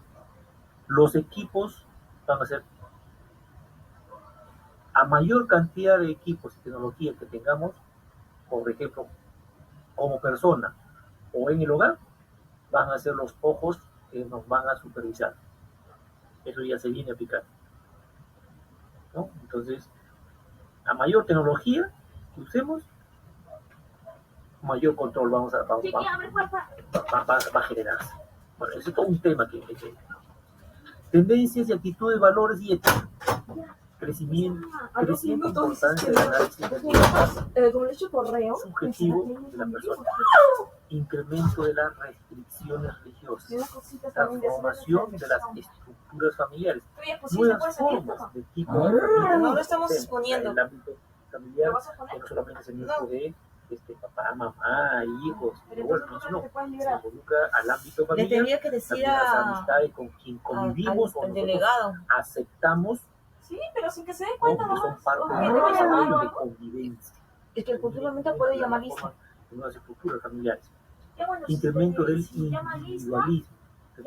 Los equipos van a ser, a mayor cantidad de equipos y tecnología que tengamos, por ejemplo, como persona o en el hogar, van a ser los ojos que nos van a supervisar. Eso ya se viene aplicando, ¿no? Entonces, a mayor tecnología que usemos, mayor control va a generarse. Bueno, ese es todo un tema que tendencias y actitudes, valores y ética. Creciente importancia del análisis subjetivo de la persona, incremento de las restricciones religiosas, transformación de las estructuras familiares, nuevas formas de tipo de familia. No lo estamos exponiendo. El ámbito familiar, que no solamente es el mismo de papá, mamá, hijos, pero bueno, no, se involucra al ámbito Le familiar, tendría que decir también las amistades con quien convivimos o al delegado. aceptamos, Sí, pero sin que se dé ¿no? cuenta, Que son parte ¿no? de la convivencia. Es que el culturalmente puede llamar lista. En nuevas estructuras familiares. Bueno, Incremento del y individualismo,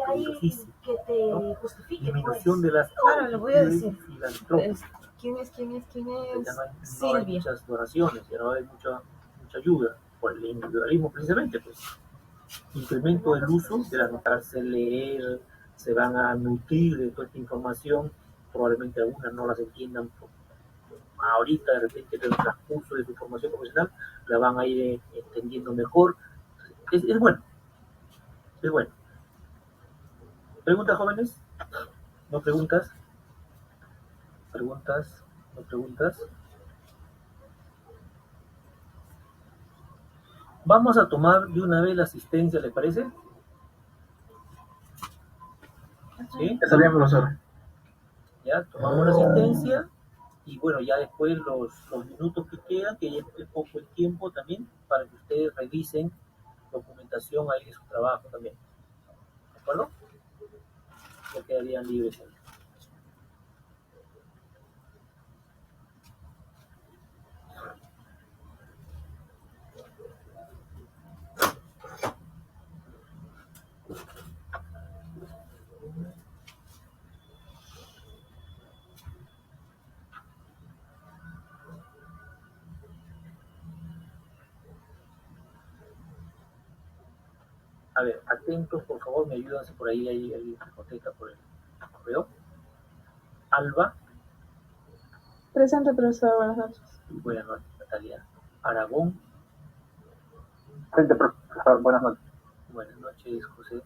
ahí que te ¿no? justifique. Disminución de las Ahora le voy a decir. filantrópicas. ¿Quién es? Ya no hay Silvia. muchas donaciones, ya no hay mucha ayuda por el individualismo precisamente, pues. Incremento del uso de la notarse, leer, se van a nutrir de toda esta información, probablemente algunas no las entiendan ahorita, de repente en el transcurso de su formación profesional la van a ir entendiendo mejor. Es bueno, es bueno. ¿Preguntas, jóvenes? ¿No preguntas? ¿Preguntas? ¿No preguntas? Vamos a tomar de una vez la asistencia, ¿le parece? ¿Sí? Está bien, profesor. Ya, tomamos la asistencia y bueno, ya después los minutos que quedan, que ya es poco el tiempo también, para que ustedes revisen documentación ahí de su trabajo también. ¿De acuerdo? Ya quedarían libres ahí. A ver, atentos, por favor, me ayudan si por ahí hay alguien que contesta por el correo. Alba. Presente, profesor. Buenas noches. Buenas noches, Natalia. Aragón. Presente, profesor. Buenas noches. Buenas noches, José.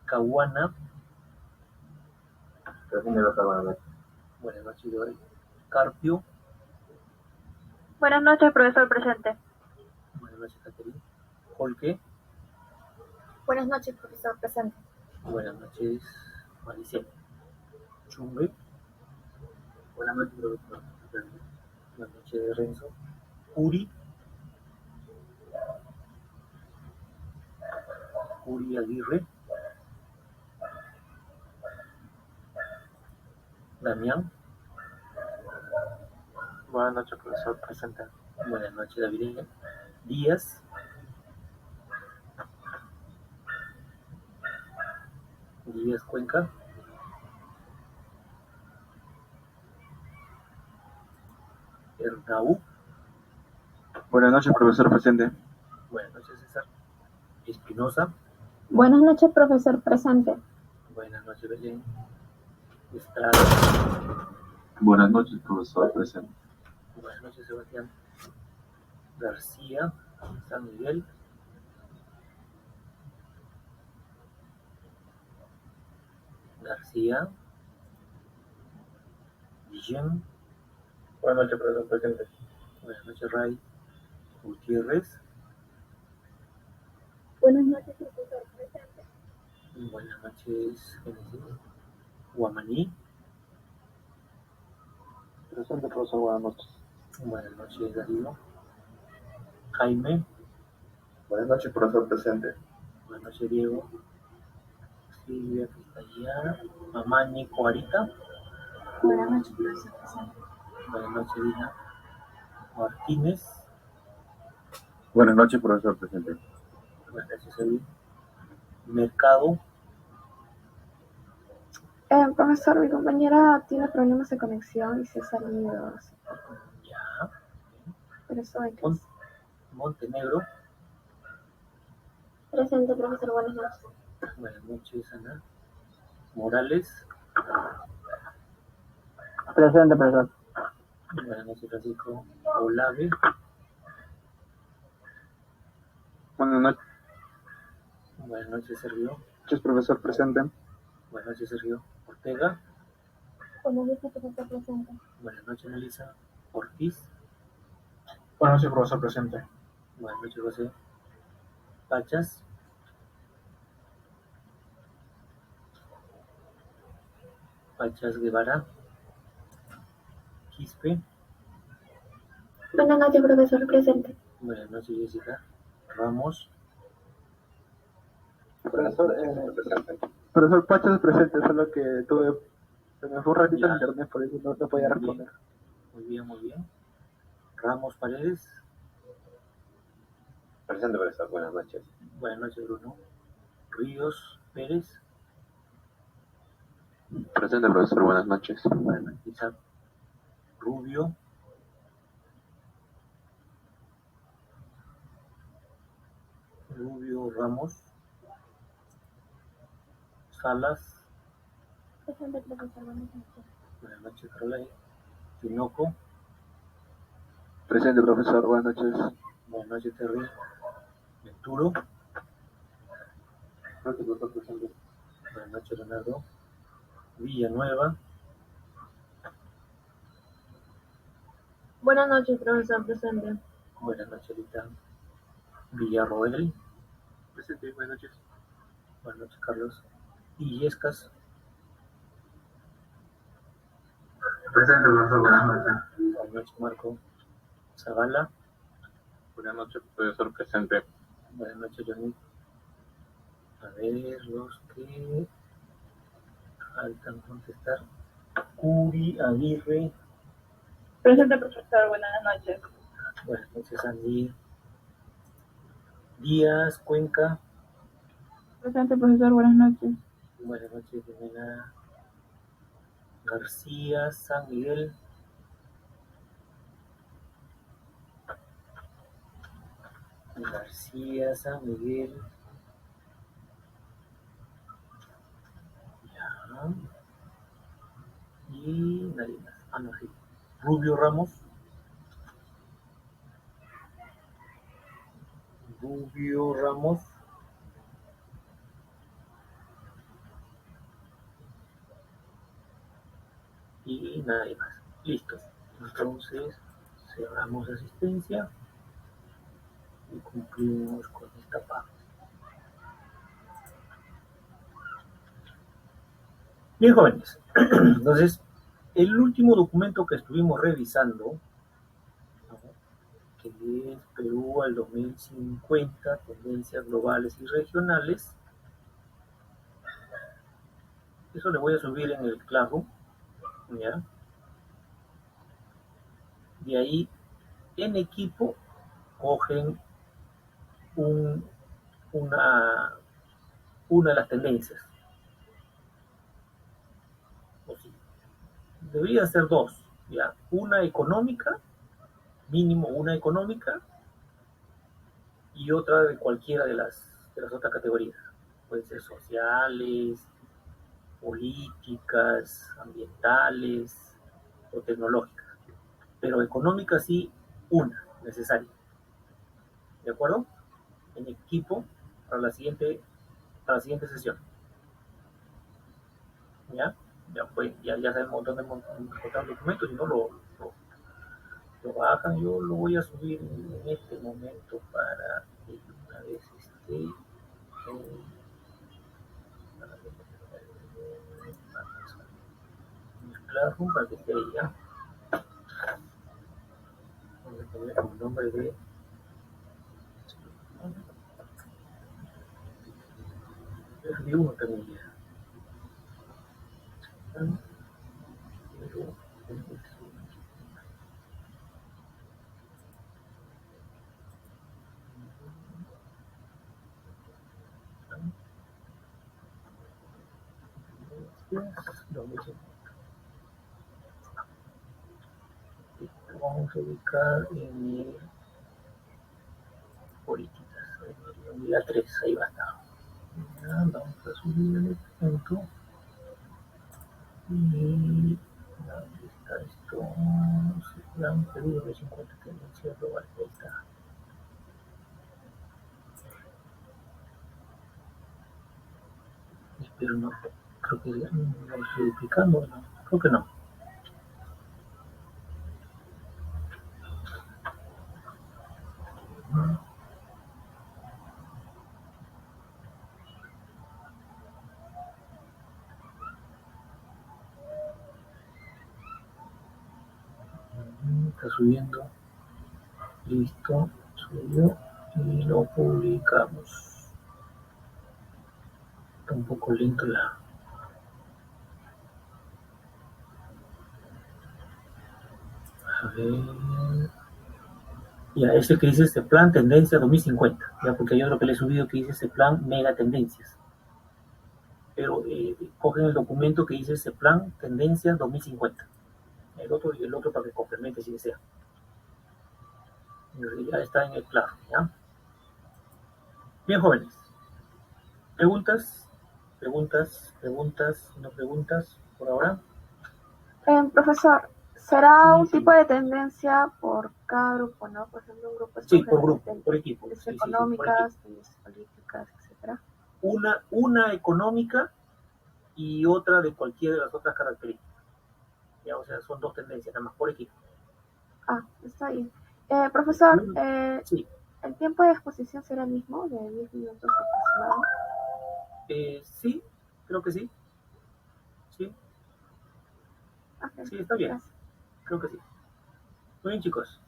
Caguana. Presente, profesor. Buenas noches. Buenas noches, Dori. Carpio. Buenas noches, profesor. Presente. Buenas noches, Caterina. Jorge. Buenas noches, profesor. Presente. Buenas noches, Maricel. Chumbe. Buenas noches, profesor. Buenas noches, Renzo. Uri. Uri Aguirre. Damián. Buenas noches, profesor. Presente. Buenas noches, David. Díaz. Díaz Cuenca. Hernau. Buenas noches, profesor. Presente. Buenas noches, César. Espinosa. Buenas noches, profesor. Presente. Buenas noches, Belén. Estrada. Buenas noches, profesor. Presente. Buenas noches, Sebastián. García. San Miguel. García, Guillén, Buenas noches, profesor presidente. buenas noches, Ray, Gutiérrez, Buenas noches, profesor presente. buenas noches, Génesis, Guamaní, Presente, profesor, buenas noches. buenas noches, Darío, Jaime, Buenas noches, profesor presente. buenas noches, Diego, Silvia, que está allá, mamá Nico Arita, Buenas noches, profesor presente. buenas noches, Dina, Martínez, Buenas noches, profesor presente. buenas noches, Edwin, Mercado, Profesor, mi compañera tiene problemas de conexión y se ha salido. ya, Pero eso hay que... Montenegro, Presente, profesor, buenas noches. buenas noches, Ana, Morales, Presente, profesor. buenas noches, Francisco, Olave, Buenas buenas noches, Sergio, noches, profesor presente. buenas noches, Sergio, Ortega, Buenas noches, profesor presente. buenas noches, Melissa, Ortiz, Buenas noches, profesor presente. buenas noches, José, Pachas, Pachas Guevara, Quispe, Buenas noches, profesor presente. buenas noches, Jessica, Ramos, Profesor, profesor Pachas presente, solo que se me fue un ratito Ya. en internet, por eso no podía Muy bien. responder. Muy bien, muy bien. Ramos Paredes, Presente, profesor. Buenas noches. buenas noches, Bruno. Ríos Pérez, Presente, profesor, buenas noches. buenas noches, Isaac Rubio, Ramos, Salas, Presente, profesor, buenas noches. buenas noches, Carolai, Tinoco, Presente, profesor, buenas noches. buenas noches, Terry, Venturo, Presente, profesor presente. buenas noches, Leonardo, Villanueva, Buenas noches, profesor presente. buenas noches, Rita, Villarroel, Presente, buenas noches. buenas noches, Carlos, Illescas, Presente, profesor, buenas noches. buenas noches, Marco, Zavala, Buenas noches, profesor presente. buenas noches, Johnny. A ver, los que faltan contestar. Curi, Aguirre, Presente, profesor, buenas noches. buenas noches, Andy. Díaz, Cuenca, Presente, profesor, buenas noches. buenas noches, Jimena. García, San Miguel, San Miguel. Ya. Y nadie más. Ah, no, sí. Rubio Ramos. Y nadie más. Listo. Entonces, cerramos asistencia y cumplimos con esta parte. Bien, jóvenes. Entonces, el último documento que estuvimos revisando, ¿no?, que es Perú al 2050, tendencias globales y regionales. Eso le voy a subir en el Classroom, ¿ya? De ahí, en equipo, cogen una de las tendencias. O sí, deberían ser dos, ¿ya? Una económica, mínimo una económica, y otra de cualquiera de las otras categorías. Pueden ser sociales, políticas, ambientales o tecnológicas. Pero económica sí, una, necesaria. ¿De acuerdo? En equipo para la siguiente sesión. ¿ya? Ya sabemos dónde encontrar documentos, si no lo bajan. Yo lo voy a subir en este momento para que una vez esté Classroom para que esté ahí, ¿ya? Vamos a poner el nombre de uno también ya. Vamos a ubicar en políticas, en unidad 3, ahí va a estar. Ya, vamos a subir el punto. Y ¿dónde está esto? Plan Perú 2050, tendencia global, ahí está. Espero no, creo que no lo estoy duplicando, no, creo que no. Está subiendo, listo, subió y lo publicamos. Está un poco lento la... A ver... Ya, este que dice este plan tendencia 2050, ya, porque hay otro que le he subido que dice este plan mega tendencias. Pero cogen el documento que dice este plan tendencia 2050. El otro y el otro para que complemente si desea. Ya está en el claro, ¿ya? Bien, jóvenes. ¿Preguntas? ¿No preguntas por ahora? Profesor, ¿será un Sí. tipo de tendencia por cada grupo, no? Por ejemplo, un grupo Sí, escoge por grupo, por equipo. tendencias Sí, económicas, tendencias políticas, etcétera. Una económica y otra de cualquiera de las otras características. Ya, o sea, son dos tendencias, nada más por equipo. Ah, está bien. Profesor, Sí. ¿el tiempo de exposición será el mismo, de 10 minutos aproximadamente? Sí, creo que sí. Sí, Okay, sí, está bien. gracias. Creo que sí. Muy bien, chicos.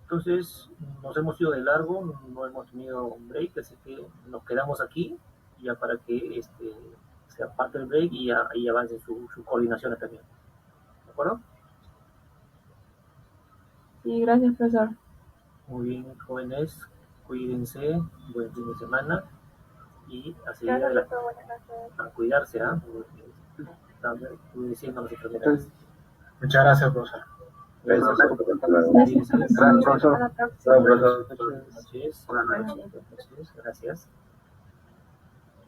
Entonces, nos hemos ido de largo, no hemos tenido un break, así que nos quedamos aquí ya para que sea parte del break y ahí avance su coordinación también. ¿De acuerdo? Sí, gracias, profesor. Muy bien, jóvenes, cuídense, buen fin de semana y a seguir Gracias, adelante. profesor. Buenas noches. A cuidarse, ¿ah? Están diciendo las enfermedades. Muchas gracias, profesor. Gracias. Gracias, Gracias, profesor. Hasta la próxima. Buenas noches. Gracias.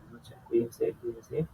Buenas noches. Cuídense.